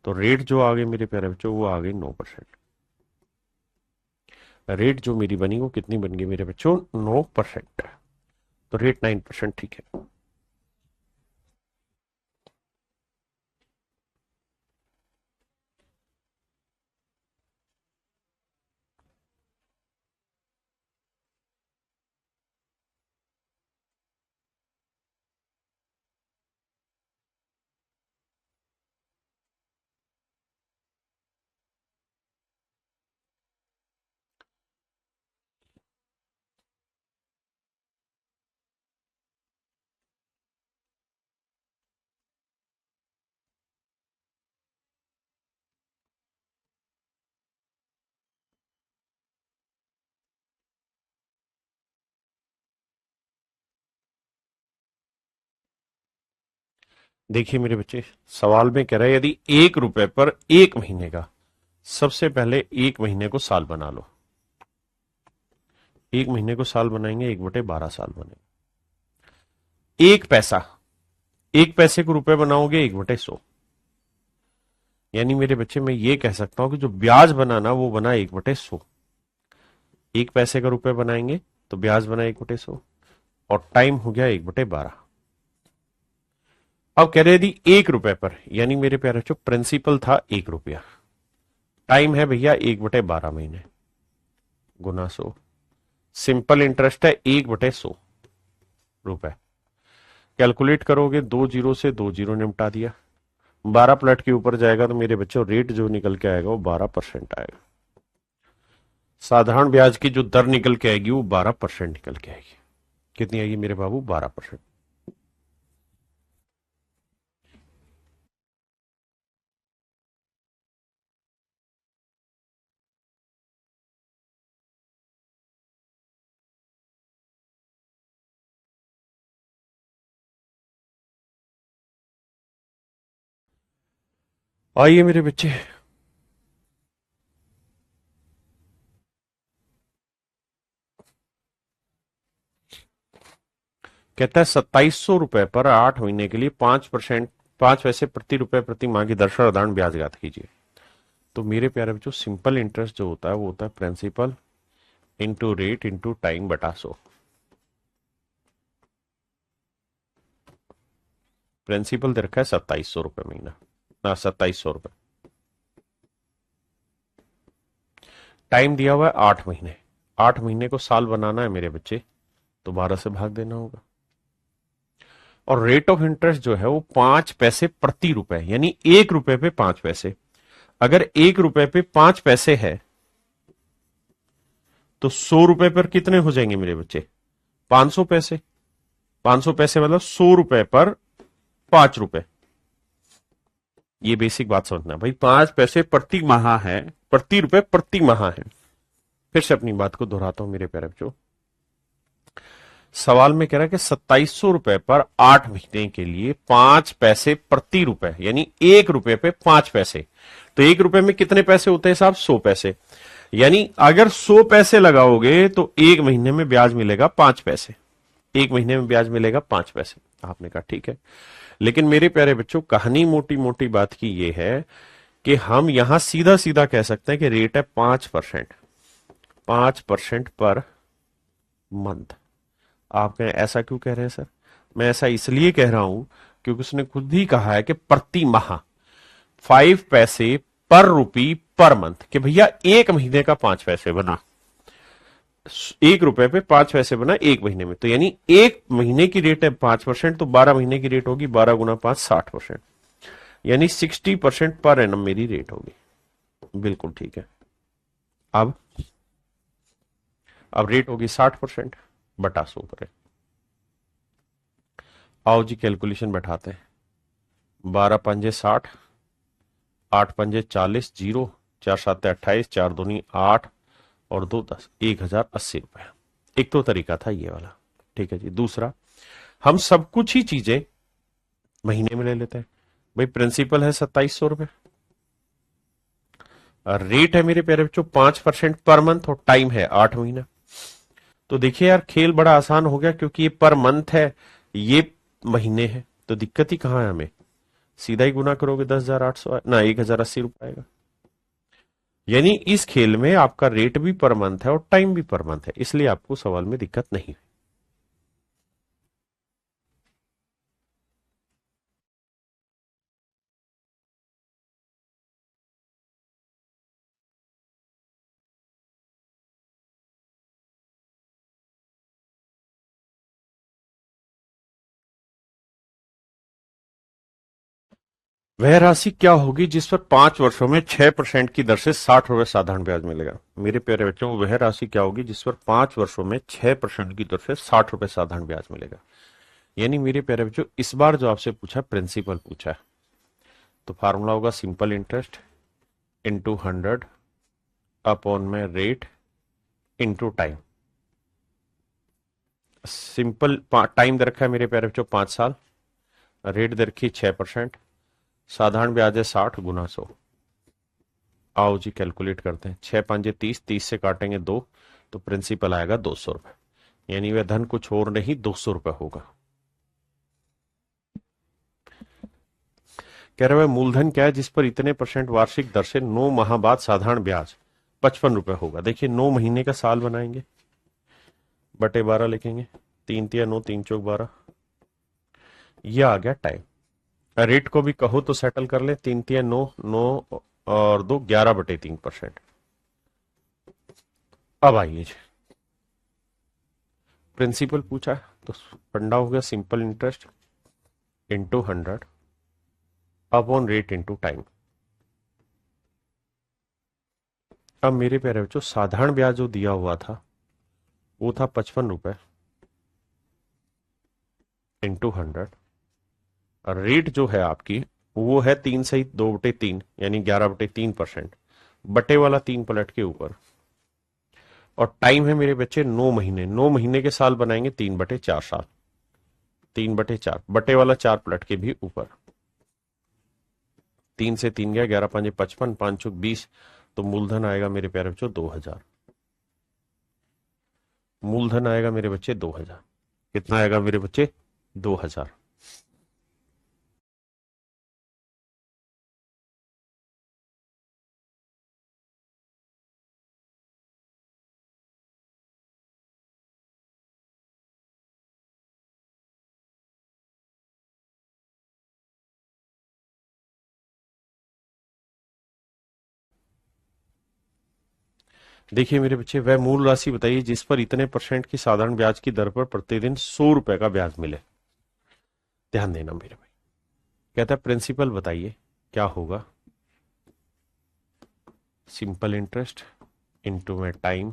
तो रेट जो आ गई मेरे प्यारे बच्चों वो आ गई 9%। रेट जो मेरी बनी वो कितनी बन गई मेरे बच्चों, 9%। तो रेट 9% ठीक है। देखिए मेरे बच्चे, सवाल में कह रहा है यदि 1 रुपए पर 1 महीने का, सबसे पहले 1 महीने को साल बना लो। 1 महीने को साल बनाएंगे, 1/12 साल बनेगा। 1 पैसा, 1 पैसे को रुपए बनाओगे 1/100, यानी मेरे बच्चे मैं ये कह सकता हूं कि जो ब्याज बनाना वो बना 1/100। 1 पैसे का रुपए बनाएंगे तो ब्याज बना 1/100, और टाइम हो गया 1/12। अब कह रहे यदि 1 रुपए पर, यानी मेरे प्यारे बच्चों प्रिंसिपल था 1 रुपया, टाइम है भैया 1/12 महीने, गुना 100। सिंपल इंटरेस्ट है 1/100 रुपए। कैलकुलेट करोगे, 2 जीरो से 2 जीरो निपटा दिया। 12 प्लट के ऊपर जाएगा तो मेरे बच्चों रेट जो निकल के आएगा वो 12% आएगा। साधारण ब्याज की जो दर निकल के आएगी वो 12% निकल के आएगी। कितनी आएगी मेरे बाबू? 12%। आइए मेरे बच्चे, कहता है 2700 रुपए पर 8 महीने के लिए 5%, 5 पैसे प्रति रुपए प्रति माह की दर से साधारण ब्याज ज्ञात कीजिए। तो मेरे प्यारे बच्चों, सिंपल इंटरेस्ट जो होता है वो होता है principal into rate into time बटा 100। प्रिंसिपल दे रखा है 2700 रुपए महीना, ना 2700 रुपए। टाइम दिया हुआ है 8 महीने। 8 महीने को साल बनाना है मेरे बच्चे, तो 12 से भाग देना होगा। और रेट ऑफ इंटरेस्ट जो है वो 5 पैसे प्रति रुपए, यानी 1 रुपए पे 5 पैसे। अगर 1 रुपए पे 5 पैसे है तो 100 रुपए पर कितने हो जाएंगे मेरे बच्चे? 500 पैसे। 500 पैसे मतलब 100 रुपए पर 5 रुपए। ये बेसिक बात समझना भाई, 5 पैसे प्रति माह है, प्रति रुपए प्रति माह है। फिर से अपनी बात को दोहराता हूं मेरे प्यारे बच्चों। सवाल में कह रहा है कि 2700 रुपए पर 8 महीने के लिए 5 पैसे प्रति रुपए, यानी 1 रुपए पे 5 पैसे। तो 1 रुपए में कितने पैसे होते हैं साहब? 100 पैसे। यानी अगर 100 पैसे लगाओगे तो 1 महीने में ब्याज मिलेगा 5 पैसे। 1 महीने में ब्याज मिलेगा 5 पैसे। आपने कहा ठीक है, लेकिन मेरे प्यारे बच्चों, कहानी मोटी मोटी बात की ये है कि हम यहां सीधा सीधा कह सकते हैं कि रेट है 5%। 5% पर मंथ। आप कहें ऐसा क्यों कह रहे हैं सर? मैं ऐसा इसलिए कह रहा हूं क्योंकि उसने खुद ही कहा है कि प्रति माह 5 पैसे पर रुपी पर मंथ, कि भैया 1 महीने का 5 पैसे बना, 1 रुपए पे 5 पैसे बना 1 महीने में। तो यानी 1 महीने की रेट है 5%, तो 12 महीने की रेट होगी 12 × 5 60%, यानी 60% पर एनम मेरी रेट होगी। बिल्कुल ठीक है। अब रेट होगी 60% बटा 100 करें। आओ जी कैलकुलेशन बैठाते हैं। 12 पंजे 60, 8 पंजे 40, 0, 4 7 28, 4 दूनी 8 और 2 10, 1080 रुपए। एक तो तरीका था ये वाला, ठीक है जी। दूसरा, हम सब कुछ ही चीजें महीने में ले लेते हैं। भाई प्रिंसिपल है 2700 रुपए, रेट है मेरे प्यारे बच्चों 5% पर मंथ, और टाइम है 8 महीना। तो देखिए यार, खेल बड़ा आसान हो गया, क्योंकि ये पर मंथ है, ये महीने है, तो दिक्कत ही कहां है हमें? सीधा ही गुना करोगे 10,800 ना 1,080 रुपए आएगा। यानी इस खेल में आपका रेट भी पर मंथ है और टाइम भी पर मंथ है, इसलिए आपको सवाल में दिक्कत नहीं है। वह राशि क्या होगी जिस पर 5 वर्षों में 6% की दर से 60 रुपए साधारण ब्याज मिलेगा? मेरे प्यारे बच्चों, वह राशि क्या होगी जिस पर 5 वर्षों में 6% की दर से 60 रुपए साधारण ब्याज मिलेगा? यानी मेरे प्यारे बच्चों, इस बार जो आपसे पूछा प्रिंसिपल पूछा है, तो फार्मूला होगा सिंपल इंटरेस्ट इंटू 100 अपॉन में rate into time. Simple time दे रखा है मेरे प्यारे बच्चों 5 साल, रेट दे रखी 6%, साधारण ब्याज है 60 गुना 100। आओ जी कैलकुलेट करते हैं। 6 पंजे 30, 30 से काटेंगे 2, तो प्रिंसिपल आएगा 200 रुपए, यानी वह धन कुछ और नहीं 200 रुपए होगा। कह रहे हैं मूलधन क्या है जिस पर इतने % वार्षिक दर से 9 माह बाद साधारण ब्याज 55 रुपए होगा? देखिए 9 महीने का साल बनाएंगे, बटे 12 लिखेंगे, 3 तिया 9, 3 चौक 12, यह आ गया टाइम। रेट को भी कहो तो सेटल कर ले, 3 तिया 9, 9 और 2 11/3%। अब आइए जी, प्रिंसिपल पूछा है तो फंडा हो गया simple interest into 100 upon rate into time. अब मेरे प्यारे बच्चों साधारण ब्याज जो दिया हुआ था वो था 55 रुपए इंटू 100, और रेट जो है आपकी वो है 3 सही 2/3 यानी 11/3%, बटे वाला 3 पलट के ऊपर, और टाइम है मेरे बच्चे 9 महीने। 9 महीने के साल बनाएंगे 3/4 साल, 3/4 बटे वाला 4 पलट के भी ऊपर। 3 से 3 गया, 11×5 = 55, 5×20, तो मूलधन आएगा मेरे प्यारे बच्चों 2000। मूलधन आएगा मेरे बच्चे 2000। कितना आएगा मेरे बच्चे? 2000। देखिए मेरे बच्चे, वह मूल राशि बताइए जिस पर इतने % की साधारण ब्याज की दर पर प्रतिदिन 100 रुपए का ब्याज मिले। ध्यान देना मेरे भाई। कहता है प्रिंसिपल बताइए क्या होगा। सिंपल इंटरेस्ट इंटू में टाइम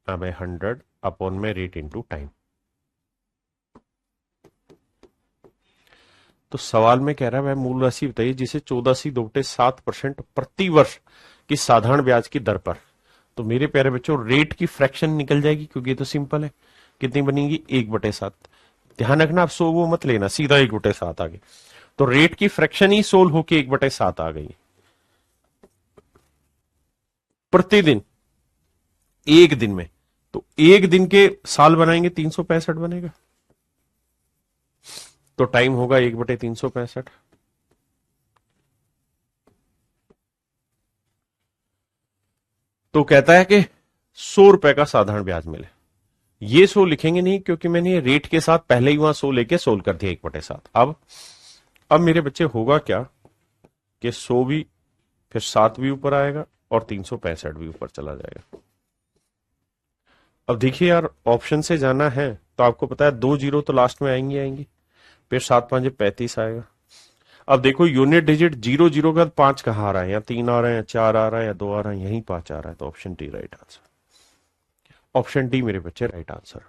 बाय 100 अपॉन में रेट इंटू टाइम। तो सवाल में कह रहा है वह मूल राशि बताइए जिसे 14.2% प्रति वर्ष की साधारण ब्याज की दर पर। तो मेरे प्यारे बच्चों रेट की फ्रैक्शन निकल जाएगी क्योंकि ये तो सिंपल है। कितनी बनेगी? 1/7। ध्यान रखना, आप 100 वो मत लेना, सीधा 1/7 आ गई। तो रेट की फ्रैक्शन ही 16 होके 1/7 आ गई प्रतिदिन, एक दिन में। तो एक दिन के साल बनाएंगे 365 बनेगा, तो टाइम होगा 1/365। तो कहता है कि 100 रुपए का साधारण ब्याज मिले। ये 100 लिखेंगे नहीं क्योंकि मैंने ये रेट के साथ पहले ही वहां 100 लेके सोल्व कर दिया 1/7। अब मेरे बच्चे होगा क्या कि 100 भी, फिर 7 भी ऊपर आएगा और 365 भी ऊपर चला जाएगा। अब देखिए यार, ऑप्शन से जाना है तो आपको पता है 2 जीरो तो लास्ट में आएंगी आएंगी, फिर 7×5 = 35 आएगा। अब देखो यूनिट डिजिट 0 0 का 5 कहाँ आ रहा है? या 3 आ रहे हैं, 4 आ रहा है, या 2 आ रहा है, यहीं 5 आ रहा है। तो option D right answer. Option D मेरे बच्चे राइट आंसर।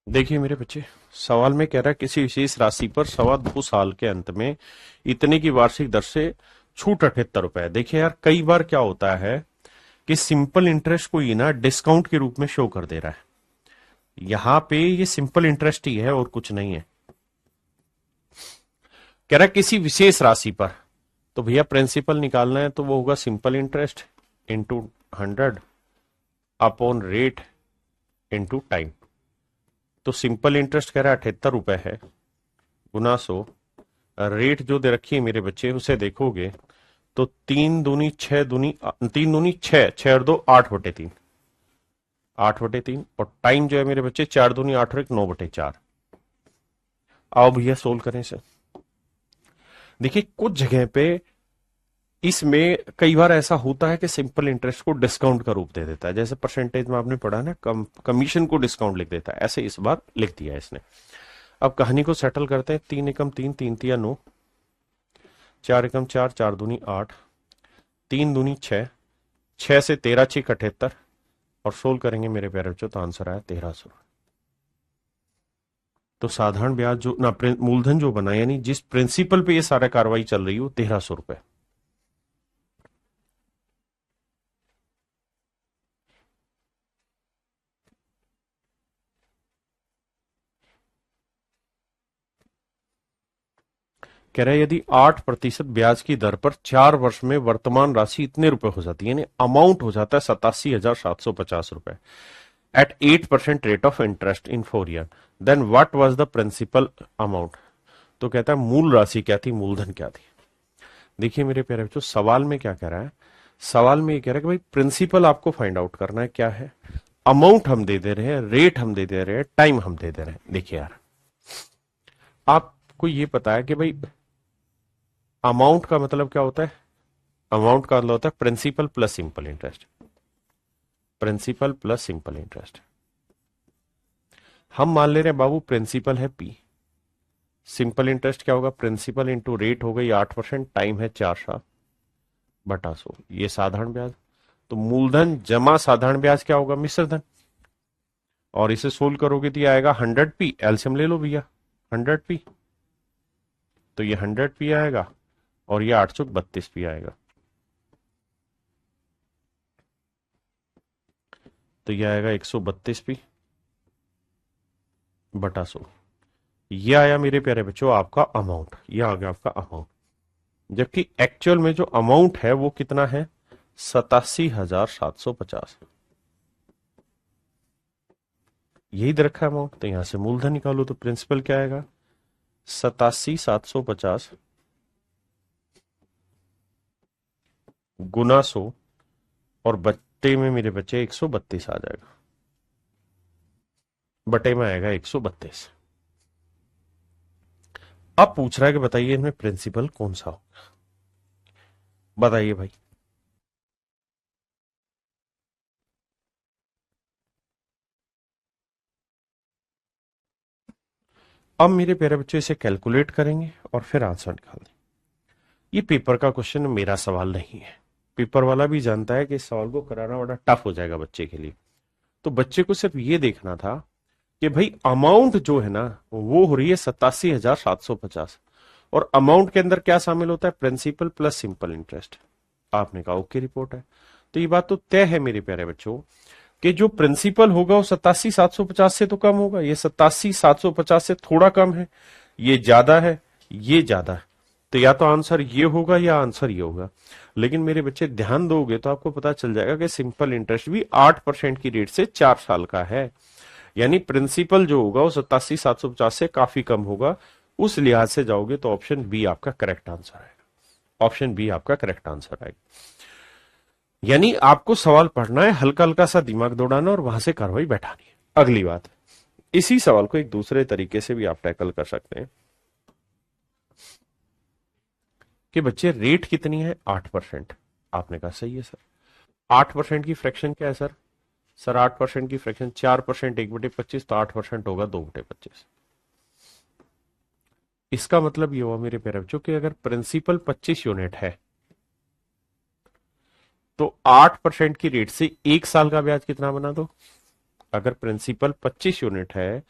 देखिए मेरे बच्चे, सवाल में कह रहा है किसी विशेष राशि पर 2.25 साल के अंत में इतने की वार्षिक दर से छूट 78 रुपए। देखिए यार, कई बार क्या होता है कि सिंपल इंटरेस्ट को ये ना डिस्काउंट के रूप में शो कर दे रहा है। यहां पे ये सिंपल इंटरेस्ट ही है और कुछ नहीं है। कह रहा है किसी विशेष राशि पर, तो भैया प्रिंसिपल निकालना है तो वो होगा simple interest into 100 upon rate into time. तो सिंपल इंटरेस्ट कह रहा है 78 रुपए है, गुना 100। रेट जो दे रखी है मेरे बच्चे उसे देखोगे तो 3 दूनी 6, 6 और 2 8/3, 8/3। और टाइम जो है मेरे बच्चे 4 दूनी 8 और 1 9/4। आओ भैया सोल्व करें इसे। देखिए कुछ जगह पे इसमें कई बार ऐसा होता है कि सिंपल इंटरेस्ट को डिस्काउंट का रूप दे देता है, जैसे परसेंटेज में आपने पढ़ा ना, कमीशन को डिस्काउंट लिख देता है, ऐसे इस बार लिख दिया है इसने। अब कहानी को सेटल करते हैं। 3 × 3 = 3, 3×3 = 9, 4 × 4 = 4 दूनी 8, 3 दूनी 6, 6 से 13 × 6 = 78, और सोल्व करेंगे मेरे प्यारे बच्चों तो आंसर आया 1300। तो साधारण ब्याज जो ना मूलधन जो बना, यानी जिस प्रिंसिपल पे ये सारा कार्रवाई चल रही हो, 1300 रुपए। कह रहा है यदि 8% ब्याज की दर पर 4 वर्ष में वर्तमान राशि इतने रुपए हो जाती है, यानी अमाउंट हो जाता है 87,750 रुपए at 8% rate of interest in 4 year, then what was the principal amount. तो कहता है मूल राशि क्या थी, मूलधन क्या थी। देखिए मेरे प्यारे बच्चों, सवाल में क्या कह रहा है, सवाल में ये कह रहा है कि भाई प्रिंसिपल आपको फाइंड आउट करना है, क्या है, अमाउंट हम दे दे रहे हैं, रेट हम दे दे रहे हैं, टाइम हम दे दे रहे हैं। देखिए यार, आपको ये पता है कि भाई अमाउंट का मतलब क्या होता है, अमाउंट का मतलब होता है principal plus simple interest, principal plus simple interest. हम मान ले रहे हैं बाबू प्रिंसिपल है पी, सिंपल इंटरेस्ट क्या होगा, प्रिंसिपल इंटू रेट हो गई 8%, टाइम है 4 साल बटा 100, ये साधारण ब्याज। तो मूलधन जमा साधारण ब्याज क्या होगा, मिश्र धन, और इसे सोल्व करोगे तो ये आएगा 100p, एलसीएम ले लो भैया 100p, तो ये 100p आएगा और ये 832p आएगा, तो ये आएगा 132p बटा 100। ये आया मेरे प्यारे बच्चों आपका अमाउंट, ये आ गया आपका अमाउंट, जबकि एक्चुअल में जो अमाउंट है वो कितना है, 87,750, यही दे रखा है अमाउंट। तो यहां से मूलधन निकालो तो प्रिंसिपल क्या आएगा, 87,750 गुना 100 और बट्टे में मेरे बच्चे 132 आ जाएगा, बटे में आएगा 132। अब पूछ रहा है कि बताइए इनमें प्रिंसिपल कौन सा होगा, बताइए भाई। अब मेरे प्यारे बच्चों इसे कैलकुलेट करेंगे और फिर आंसर निकाल देंगे। ये पेपर का क्वेश्चन, मेरा सवाल नहीं है, पेपर वाला भी जानता है कि इस सवाल को कराना बड़ा टफ हो जाएगा बच्चे के लिए। तो बच्चे को सिर्फ ये देखना था कि भाई अमाउंट जो है ना वो हो रही है 87,750, और अमाउंट के अंदर क्या शामिल होता है, प्रिंसिपल प्लस सिंपल इंटरेस्ट। आपने कहा ओके रिपोर्ट है, तो ये बात तो तय है मेरे प्यारे बच्चों कि जो प्रिंसिपल होगा वो 87,750 से तो कम होगा, ये 87,750 से थोड़ा कम है, ये ज्यादा है, ये ज्यादा है, तो या तो आंसर ये होगा या आंसर ये होगा। लेकिन मेरे बच्चे ध्यान दोगे तो आपको पता चल जाएगा कि सिंपल इंटरेस्ट भी 8% की रेट से 4 साल का है, यानी प्रिंसिपल जो होगा वो 87,750 से काफी कम होगा। उस लिहाज से जाओगे तो ऑप्शन बी आपका करेक्ट आंसर आएगा, ऑप्शन बी आपका करेक्ट आंसर आएगा। यानी आपको सवाल पढ़ना है, हल्का हल्का सा दिमाग दौड़ाना और वहां से कार्रवाई बैठानी है। अगली बात, इसी सवाल को एक दूसरे तरीके से भी आप टैकल कर सकते हैं कि बच्चे रेट कितनी है, 8%। आपने कहा सही है सर, 8% की फ्रैक्शन क्या है सर, सर 8% की फ्रैक्शन 4%, 1/25, तो 8% होगा 2/25। इसका मतलब ये हुआ मेरे प्यारे बच्चों कि अगर प्रिंसिपल 25 यूनिट है तो 8% की रेट से 1 साल का ब्याज कितना बना दो, अगर प्रिंसिपल 25 यूनिट है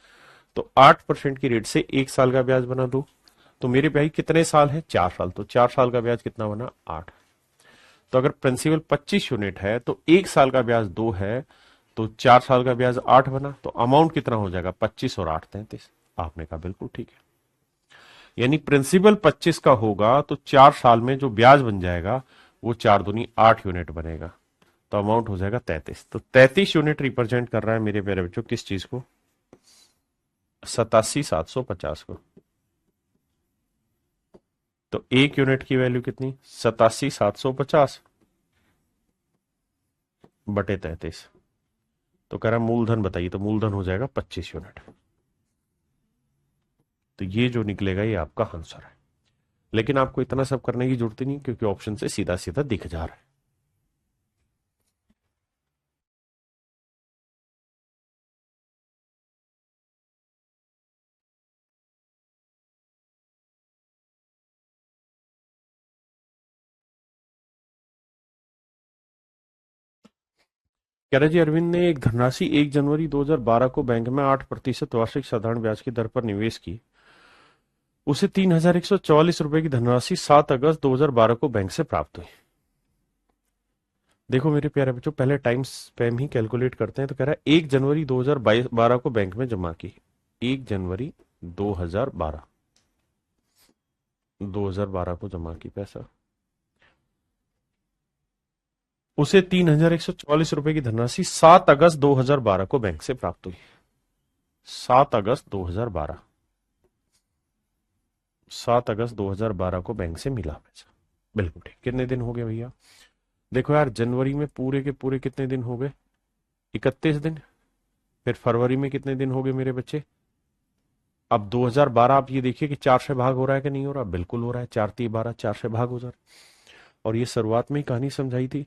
तो 8% की रेट से 1 साल का ब्याज बना दो, तो मेरे भाई कितने साल है, 4 साल, तो 4 साल का ब्याज कितना बना, 8। तो अगर प्रिंसिपल 25 यूनिट है तो 1 साल का ब्याज 2 है, तो 4 साल का ब्याज 8 बना, तो अमाउंट कितना हो जाएगा, 25 और 8 33। आपने कहा बिल्कुल ठीक है, यानी प्रिंसिपल 25 का होगा तो 4 साल में जो ब्याज बन जाएगा वो 4 दूनी 8 यूनिट बनेगा, तो अमाउंट हो जाएगा 33। तो 33 यूनिट रिप्रेजेंट कर रहा है मेरे प्यारे बच्चों किस चीज को, 87,750 को। तो 1 यूनिट की वैल्यू कितनी, 87,750 बटे 33, तो कह रहा मूलधन बताइए, तो मूलधन हो जाएगा 25 यूनिट। तो ये जो निकलेगा ये आपका आंसर है, लेकिन आपको इतना सब करने की जरूरत नहीं क्योंकि ऑप्शन से सीधा सीधा दिख जा रहा है। कह रहे जी, अरविंद ने एक धनराशि 1 जनवरी 2012 को बैंक में 8% वार्षिक साधारण ब्याज की दर पर निवेश की, उसे 3,144 रुपए की धनराशि 7 अगस्त 2012 को बैंक से प्राप्त हुई। देखो मेरे प्यारे बच्चों, पहले टाइम स्पैम ही कैलकुलेट करते हैं। तो कह रहा है 1 जनवरी 2012 को बैंक में जमा की, 1 जनवरी 2012, 2012 को जमा की पैसा, उसे 3,144 रुपए की धनराशि 7 अगस्त 2012 को बैंक से प्राप्त हुई, 7 अगस्त 2012 को बैंक से मिला पैसा। बिल्कुल ठीक। कितने दिन हो गए भैया? देखो यार, जनवरी में पूरे के पूरे कितने दिन हो गए? 31 दिन। फिर फरवरी में कितने दिन हो गए मेरे बच्चे? अब 2012 आप ये देखिए कि 4 से भाग हो रहा है कि नहीं हो रहा? बिल्कुल हो रहा है। 4×3=12, 4 से भाग हो जा रहा है। और ये शुरुआत में ही कहानी समझाई थी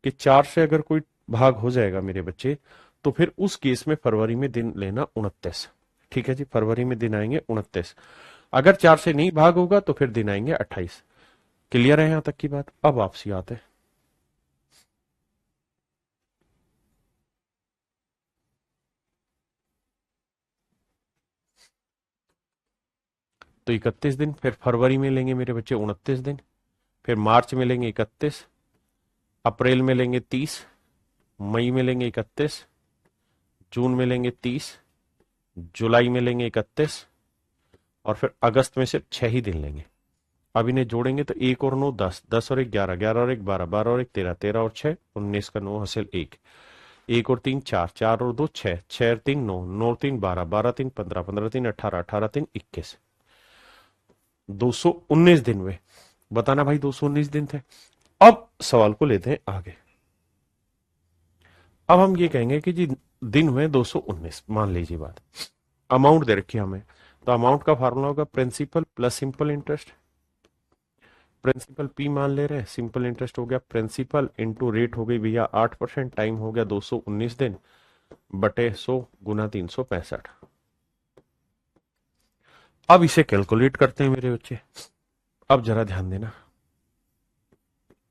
कि 4 से अगर कोई भाग हो जाएगा मेरे बच्चे, तो फिर उस केस में फरवरी में दिन लेना 29। ठीक है जी, फरवरी में दिन आएंगे 29। अगर 4 से नहीं भाग होगा तो फिर दिन आएंगे 28। क्लियर है यहां तक की बात? अब वापसी आते हैं। तो 31 दिन, फिर फरवरी में लेंगे मेरे बच्चे 29 दिन, फिर मार्च में लेंगे 31, अप्रैल में लेंगे 30, मई में लेंगे 31, जून में लेंगे 30, जुलाई में लेंगे 31, और फिर अगस्त में सिर्फ 6 ही दिन लेंगे। अब इन्हें जोड़ेंगे तो 1 और 9 10, 10 और 1 11, 11 और 1 12, 12 और 1 13, 13 और 6 19 का 9 हासिल 1, 1 और 3 4, 4 और 2 6, 6 और 3 9, 9 और 3 12, 12 और 3 15, 15 और 3 18, 18 और 3 21, 219 दिन हुए। बताना भाई 219 दिन थे। अब सवाल को लेते हैं आगे। अब हम ये कहेंगे कि जी दिन हुए 219, मान लीजिए बात। अमाउंट दे रखी हमें, तो अमाउंट का फार्मूला होगा principal plus simple interest. Principal P मान ले रहे हैं, सिंपल इंटरेस्ट हो गया प्रिंसिपल इंटू रेट हो गई भैया 8%, टाइम हो गया 219 दिन, बटे 100 गुना 365। अब इसे कैलकुलेट करते हैं मेरे बच्चे। अब जरा ध्यान देना,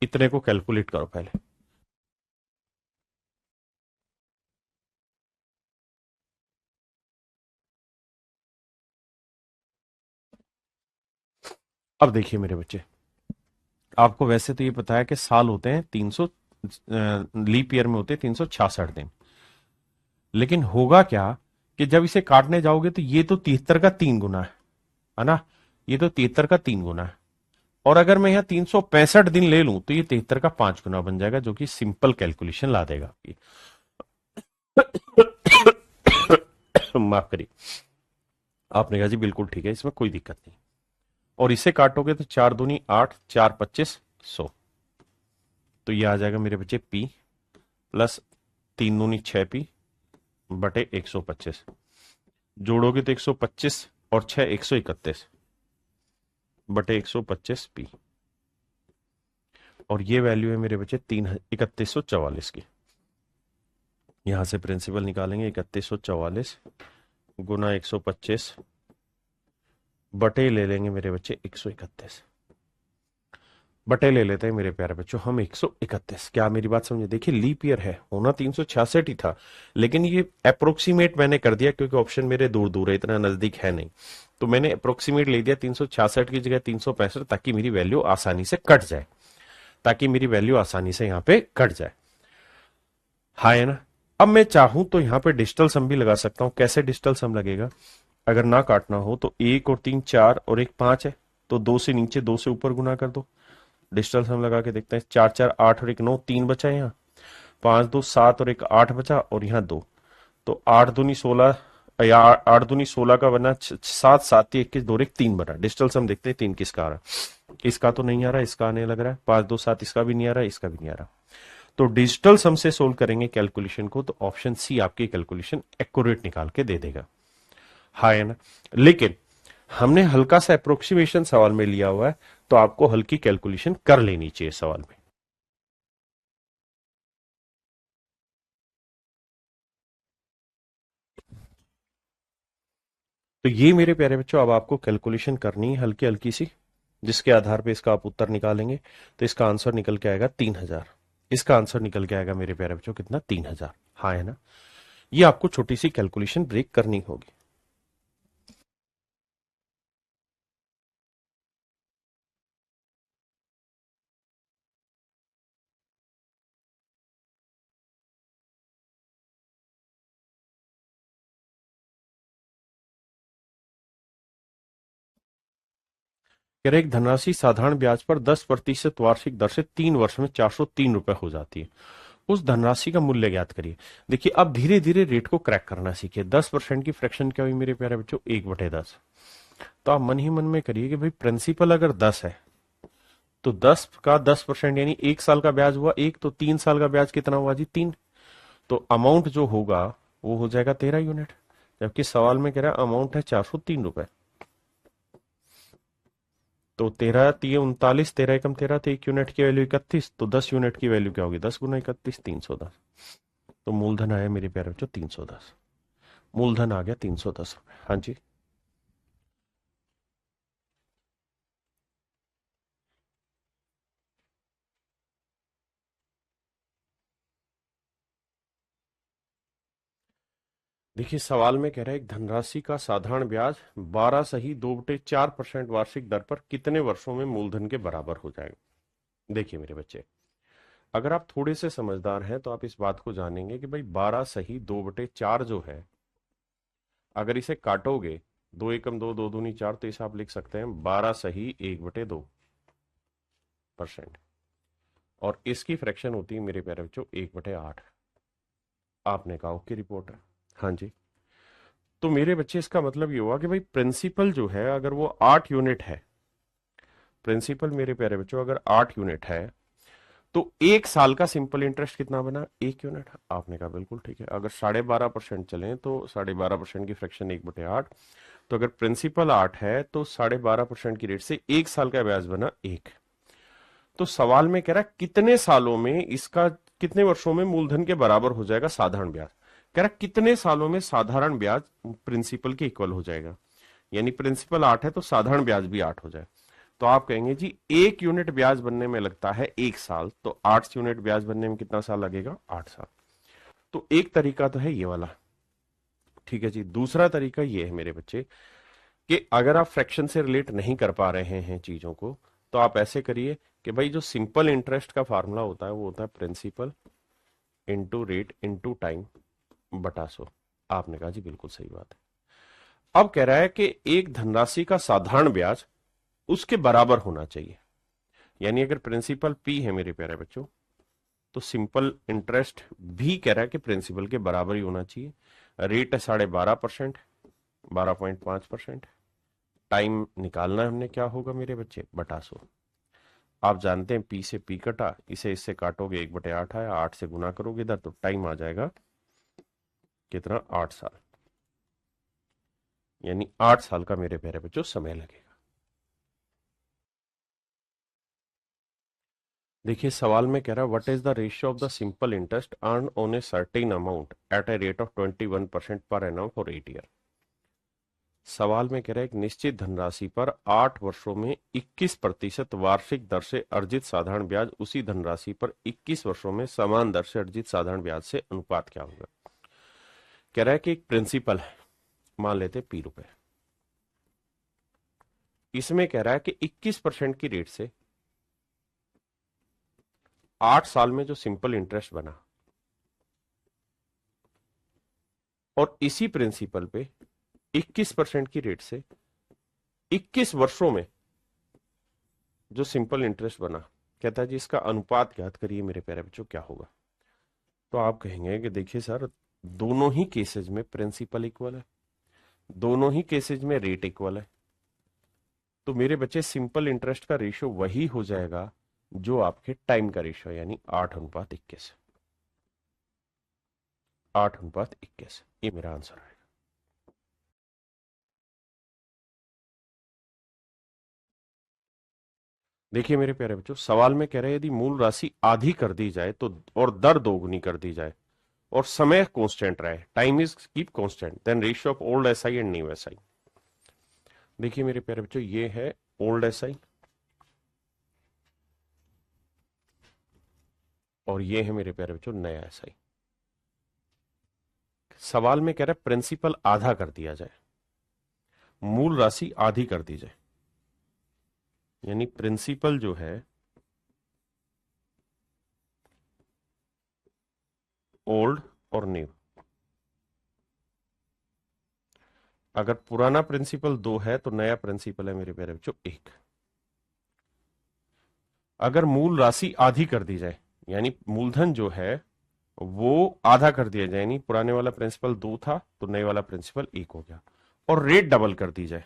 इतने को कैलकुलेट करो पहले। अब देखिए मेरे बच्चे, आपको वैसे तो ये पता है कि साल होते हैं 300, लीप ईयर में होते हैं 366 दिन। लेकिन होगा क्या कि जब इसे काटने जाओगे तो ये तो 73 का 3 गुना है ना? ये तो 73 का 3 गुना है। और अगर मैं यहाँ 365 दिन ले लूं तो ये 73 का 5 गुना बन जाएगा, जो कि सिंपल कैलकुलेशन ला देगा। माफ करिए। आपने कहा जी बिल्कुल ठीक है, इसमें कोई दिक्कत नहीं। और इसे काटोगे तो 4×2=8, 4×25=100। तो ये आ जाएगा मेरे बच्चे P प्लस 3×2=6P बटे 125। जोड़ोगे तो 125 और 6 131 बटे 125P। और ये वैल्यू है मेरे बच्चे 3144 की। यहां से प्रिंसिपल निकालेंगे 3144 गुना 125 बटे ले लेंगे मेरे बच्चे 131। बटे ले लेते हैं मेरे प्यारे बच्चों हम 131। क्या मेरी बात समझे? देखिए लीप ईयर है, होना 366 ही था, लेकिन ये अप्रोक्सीमेट मैंने कर दिया क्योंकि ऑप्शन मेरे दूर दूर है, इतना नजदीक है नहीं। तो मैंने अप्रोक्सीमेट ले दिया 366 की जगह 365, ताकि मेरी वैल्यू आसानी से कट जाए, ताकि मेरी वैल्यू आसानी से यहाँ पे कट जाए। हाँ है ना? अब मैं चाहूं तो यहाँ पे डिजिटल सम भी लगा सकता हूं। कैसे डिजिटल सम लगेगा? अगर ना काटना हो तो 1 और 3 4 और 1 5 है, तो 2 से नीचे 2 से ऊपर गुना कर दो। डिजिटल सम लगा के देखते हैं। 4×4=8 और 1×9, 3 बचा है यहाँ। 5×2=7 और 1×8 बचा, और यहाँ 2। तो 8×2=16, या 8×2=16 का बना 7, 7×3=21, 2×1=3 बना। डिजिटल सम देखते हैं 3 किसका आ रहा है। इसका तो नहीं आ रहा, इसका आने लग रहा है। 5×2=7 इसका भी नहीं आ रहा, इसका भी नहीं आ रहा। तो डिजिटल सम से सोल्व करेंगे कैलकुलेशन को, तो ऑप्शन सी आपकी कैलकुलेशन एक्यूरेट निकाल के दे देगा। हाँ है ना? लेकिन हमने हल्का सा अप्रोक्सीमेशन सवाल में लिया हुआ है, तो आपको हल्की कैलकुलेशन कर लेनी चाहिए सवाल में। तो ये मेरे प्यारे बच्चों, अब आपको कैलकुलेशन करनी है हल्की हल्की सी, जिसके आधार पे इसका आप उत्तर निकालेंगे। तो इसका आंसर निकल के आएगा 3000। इसका आंसर निकल के आएगा मेरे प्यारे बच्चों कितना? 3000। हाँ है ना? ये आपको छोटी सी कैलकुलेशन ब्रेक करनी होगी। कह रहे एक धनराशि साधारण ब्याज पर 10% वार्षिक दर से 3 वर्ष में 403 रुपए हो जाती है। उस धनराशि का मूल्य ज्ञात करिए। देखिए अब धीरे धीरे रेट को क्रैक करना सीखिए। 10% की फ्रैक्शन क्या हुई मेरे प्यारे बच्चों? 1/10। तो आप मन ही मन में करिए कि भाई प्रिंसिपल अगर 10 है तो 10 का 10% यानी 1 साल का ब्याज हुआ एक, तो 3 साल का ब्याज कितना हुआ जी 3। तो अमाउंट जो होगा वो हो जाएगा 13 यूनिट, जबकि सवाल में कह रहा है अमाउंट है 403 रुपए। तो 13 3 39, 13 एकम 13, तो 1 यूनिट की वैल्यू 31, तो 10 यूनिट की वैल्यू क्या होगी 10 गुना 31, 310। तो मूलधन आया मेरे प्यारे बच्चों 310। मूलधन आ गया 310 रुपए। हाँ जी। देखिए सवाल में कह रहा है एक धनराशि का साधारण ब्याज 12 सही 2/4% वार्षिक दर पर कितने वर्षों में मूलधन के बराबर हो जाएगा। देखिए मेरे बच्चे, अगर आप थोड़े से समझदार हैं तो आप इस बात को जानेंगे कि भाई 12 सही 2/4 जो है, अगर इसे काटोगे 2 एकम 2, 2 दूनी 4, तो इसे आप लिख सकते हैं 12 सही 1/2%। और इसकी फ्रैक्शन होती है मेरे प्यारे बच्चों 1/8। आपने कहा ओके रिपोर्ट है। हाँ जी। तो मेरे बच्चे इसका मतलब ये हुआ कि भाई प्रिंसिपल जो है अगर वो 8 यूनिट है, प्रिंसिपल मेरे प्यारे बच्चों अगर 8 यूनिट है, तो 1 साल का सिंपल इंटरेस्ट कितना बना 1 यूनिट। आपने कहा बिल्कुल ठीक है। अगर 12.5% चले तो 12.5% की फ्रैक्शन 1/8। तो अगर प्रिंसिपल 8 है तो 12.5% की रेट से 1 साल का ब्याज बना 1। तो सवाल में कह रहा है कितने सालों में इसका, कितने वर्षों में मूलधन के बराबर हो जाएगा साधारण ब्याज। कह रहा है कितने सालों में साधारण ब्याज प्रिंसिपल के इक्वल हो जाएगा, यानी प्रिंसिपल 8 है तो साधारण ब्याज भी 8 हो जाए। तो आप कहेंगे जी 1 यूनिट ब्याज बनने में लगता है 1 साल, तो 8 यूनिट ब्याज बनने में कितना साल लगेगा 8 साल। तो एक तरीका तो है ये वाला, ठीक है जी। दूसरा तरीका ये है मेरे बच्चे कि अगर आप फ्रैक्शन से रिलेट नहीं कर पा रहे हैं चीजों को, तो आप ऐसे करिए कि भाई जो सिंपल इंटरेस्ट का फार्मूला होता है वो होता है principal into rate into time बटा 100। आपने कहा जी बिल्कुल सही बात है। अब कह रहा है कि एक धनराशि का साधारण ब्याज उसके बराबर होना चाहिए, यानी अगर प्रिंसिपल पी है मेरे प्यारे बच्चों, तो सिंपल इंटरेस्ट भी कह रहा है कि प्रिंसिपल के बराबर ही होना चाहिए। रेट है 12.5%, 12.5%। टाइम निकालना है हमने, क्या होगा मेरे बच्चे बटा 100। आप जानते हैं पी से पी कटा, इसे इससे काटोगे 1/8 आया, 8 से गुना करोगे इधर तो टाइम आ जाएगा कितना 8 साल, यानी 8 साल का मेरे प्यारे बच्चों समय लगेगा। देखिए सवाल में कह रहा है what is the ratio of the simple interest earn on a certain amount at a rate of 21% पर एनम फॉर 8 ईयर। सवाल में कह रहा है एक निश्चित धनराशि पर 8 वर्षों में 21% वार्षिक दर से अर्जित साधारण ब्याज उसी धनराशि पर 21 वर्षों में समान दर से अर्जित साधारण ब्याज से अनुपात क्या होगा। कह रहा है कि एक प्रिंसिपल है, मान लेते P रुपए, इसमें कह रहा है कि 21% की रेट से 8 साल में जो सिंपल इंटरेस्ट बना, और इसी प्रिंसिपल पे 21% की रेट से 21 वर्षों में जो सिंपल इंटरेस्ट बना, कहता है जी इसका अनुपात ज्ञात करिए मेरे प्यारे बच्चों क्या होगा। तो आप कहेंगे कि देखिए सर दोनों ही केसेज में प्रिंसिपल इक्वल है, दोनों ही केसेज में रेट इक्वल है, तो मेरे बच्चे सिंपल इंटरेस्ट का रेशियो वही हो जाएगा जो आपके टाइम का रेशियो, यानी 8:21। 8:21 ये मेरा आंसर है। देखिए मेरे प्यारे बच्चों सवाल में कह रहे हैं यदि मूल राशि आधी कर दी जाए तो, और दर दोगुनी कर दी जाए और समय कांस्टेंट रहे, time is keep constant, then ratio of old SI and new SI. देखिए मेरे प्यारे बच्चों ये है ओल्ड एसआई और ये है मेरे प्यारे बच्चों नया एसआई। सवाल में कह रहा है प्रिंसिपल आधा कर दिया जाए, मूल राशि आधी कर दी जाए, यानी प्रिंसिपल जो है ओल्ड और न्यू। अगर पुराना प्रिंसिपल 2 है तो नया प्रिंसिपल है मेरे प्यारे बच्चों 1। अगर मूल राशि आधी कर दी जाए, यानी मूलधन जो है वो आधा कर दिया जाए, यानी पुराने वाला प्रिंसिपल 2 था तो नए वाला प्रिंसिपल 1 हो गया, और रेट डबल कर दी जाए,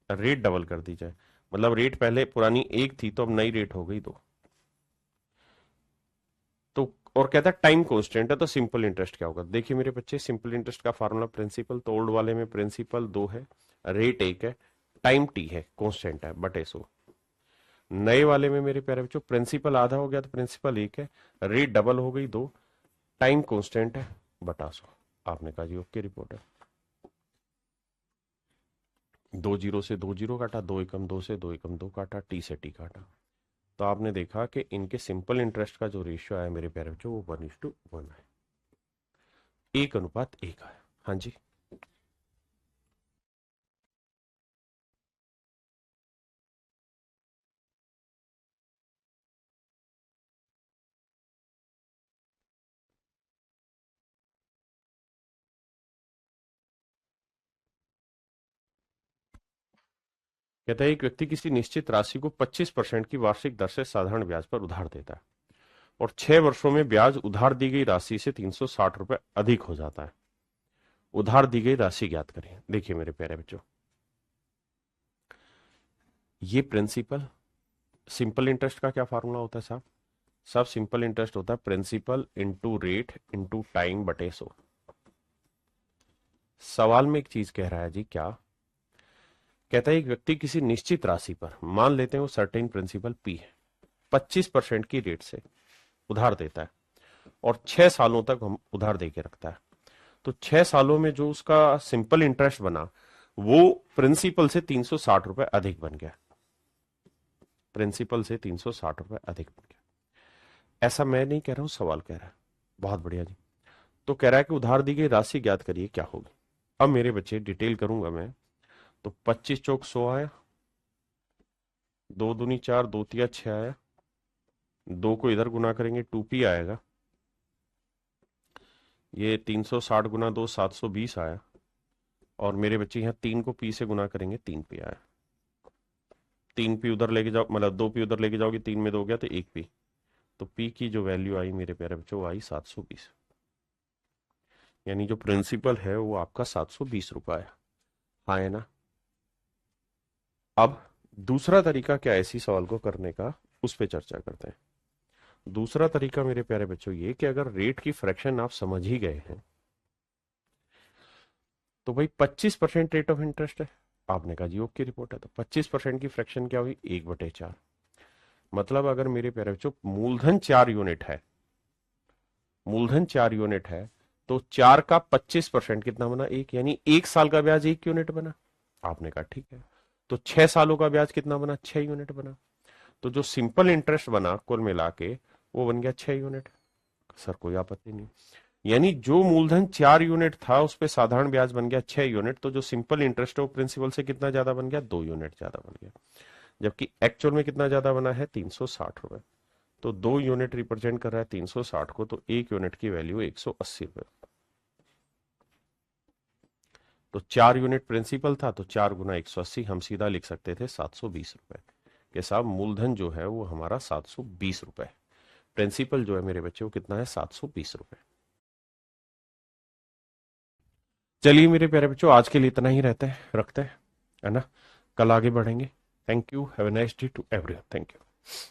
रेट डबल कर दी जाए, मतलब रेट पहले पुरानी 1 थी तो अब नई रेट हो गई 2। तो और कहता है टाइम कांस्टेंट है, तो सिंपल इंटरेस्ट क्या होगा? देखिए मेरे बच्चे, सिंपल इंटरेस्ट का फार्मूला प्रिंसिपल, तो ओल्ड वाले में प्रिंसिपल 2 है, रेट 1 है, टाइम टी है, कांस्टेंट है, बटे 100। नए वाले में मेरे प्यारे बच्चों प्रिंसिपल आधा हो गया तो प्रिंसिपल 1 है, रेट डबल हो गई 2, टाइम कांस्टेंट है, बटा 100। आपने कहा जी ओके रिपोर्ट है। 2 जीरो से 2 जीरो काटा, 2 एकम 2 से 2 एकम 2 काटा, टी से टी काटा। तो आपने देखा कि इनके सिंपल इंटरेस्ट का जो रेशियो है मेरे प्यारे बच्चों वो 1:1 है, 1:1 है। हाँ जी। कहता है एक व्यक्ति किसी निश्चित राशि को 25% की वार्षिक दर से साधारण ब्याज पर उधार देता है और 6 वर्षों में ब्याज उधार दी गई राशि से 360 रुपए अधिक हो जाता है। उधार दी गई राशि ज्ञात करें। देखिए मेरे प्यारे बच्चों, ये प्रिंसिपल, सिंपल इंटरेस्ट का क्या फार्मूला होता है साहब? सब सिंपल इंटरेस्ट होता है principal into rate into time बटे 100। सवाल में एक चीज कह रहा है जी, क्या कहता है? एक व्यक्ति किसी निश्चित राशि पर, मान लेते हैं वो सर्टेन प्रिंसिपल पी है, 25% की रेट से उधार देता है और 6 सालों तक हम उधार देके रखता है। तो 6 सालों में जो उसका सिंपल इंटरेस्ट बना वो प्रिंसिपल से 360 रुपए अधिक बन गया, प्रिंसिपल से 360 रुपए अधिक बन गया। ऐसा मैं नहीं कह रहा हूं, सवाल कह रहा है। बहुत बढ़िया जी। तो कह रहा है कि उधार दी गई राशि ज्ञात करिए क्या होगी। अब मेरे बच्चे डिटेल करूंगा मैं। तो 25 चौक 100 आया, 2 दूनी 4, 2 तिया 6 आया, 2 को इधर गुना करेंगे 2p आएगा, ये 360 गुना 2 720 आया, और मेरे बच्चे यहाँ 3 को p से गुना करेंगे 3p आया। 3p उधर लेके जाओ, मतलब 2p उधर लेके जाओगे, 3 में 2 गया तो 1p। तो p की जो वैल्यू आई मेरे प्यारे बच्चों आई 720, यानी जो प्रिंसिपल है वो आपका 720 रुपए है। हाँ है ना? अब दूसरा तरीका क्या है इसी सवाल को करने का, उस पर चर्चा करते हैं। दूसरा तरीका मेरे प्यारे बच्चों ये कि अगर रेट की फ्रैक्शन आप समझ ही गए हैं तो भाई 25% रेट ऑफ इंटरेस्ट है, आपने कहा जी ओके रिपोर्ट है, तो 25% की फ्रैक्शन क्या हुई? 1/4। मतलब अगर मेरे प्यारे बच्चों मूलधन 4 यूनिट है, मूलधन 4 यूनिट है, तो 4 का 25% कितना बना? 1, यानी 1 साल का ब्याज 1 यूनिट बना। आपने कहा ठीक है। तो 6 सालों का ब्याज कितना बना? 6 यूनिट बना। तो जो सिंपल इंटरेस्ट बना कुल मिला के वो बन गया 6 यूनिट। सर कोई आपत्ति नहीं। यानी जो मूलधन 4 यूनिट था उस पर साधारण ब्याज बन गया 6 यूनिट, तो जो सिंपल इंटरेस्ट है वो प्रिंसिपल से कितना ज्यादा बन गया? 2 यूनिट ज्यादा बन गया। जबकि एक्चुअल में कितना ज्यादा बना है? 360 रुपए। तो 2 यूनिट रिप्रेजेंट कर रहा है 360 को, तो 1 यूनिट की वैल्यू 180 रुपए। तो 4 यूनिट प्रिंसिपल था, तो 4 गुना 180 हम सीधा लिख सकते थे 720 रुपए के साथ। मूलधन जो है वो हमारा 720 रुपए, प्रिंसिपल जो है मेरे बच्चे वो कितना है? 720 रुपए। चलिए मेरे प्यारे बच्चों, आज के लिए इतना ही रहते हैं, रखते हैं, है ना? कल आगे बढ़ेंगे। Thank you, have a nice day to everyone. Thank you.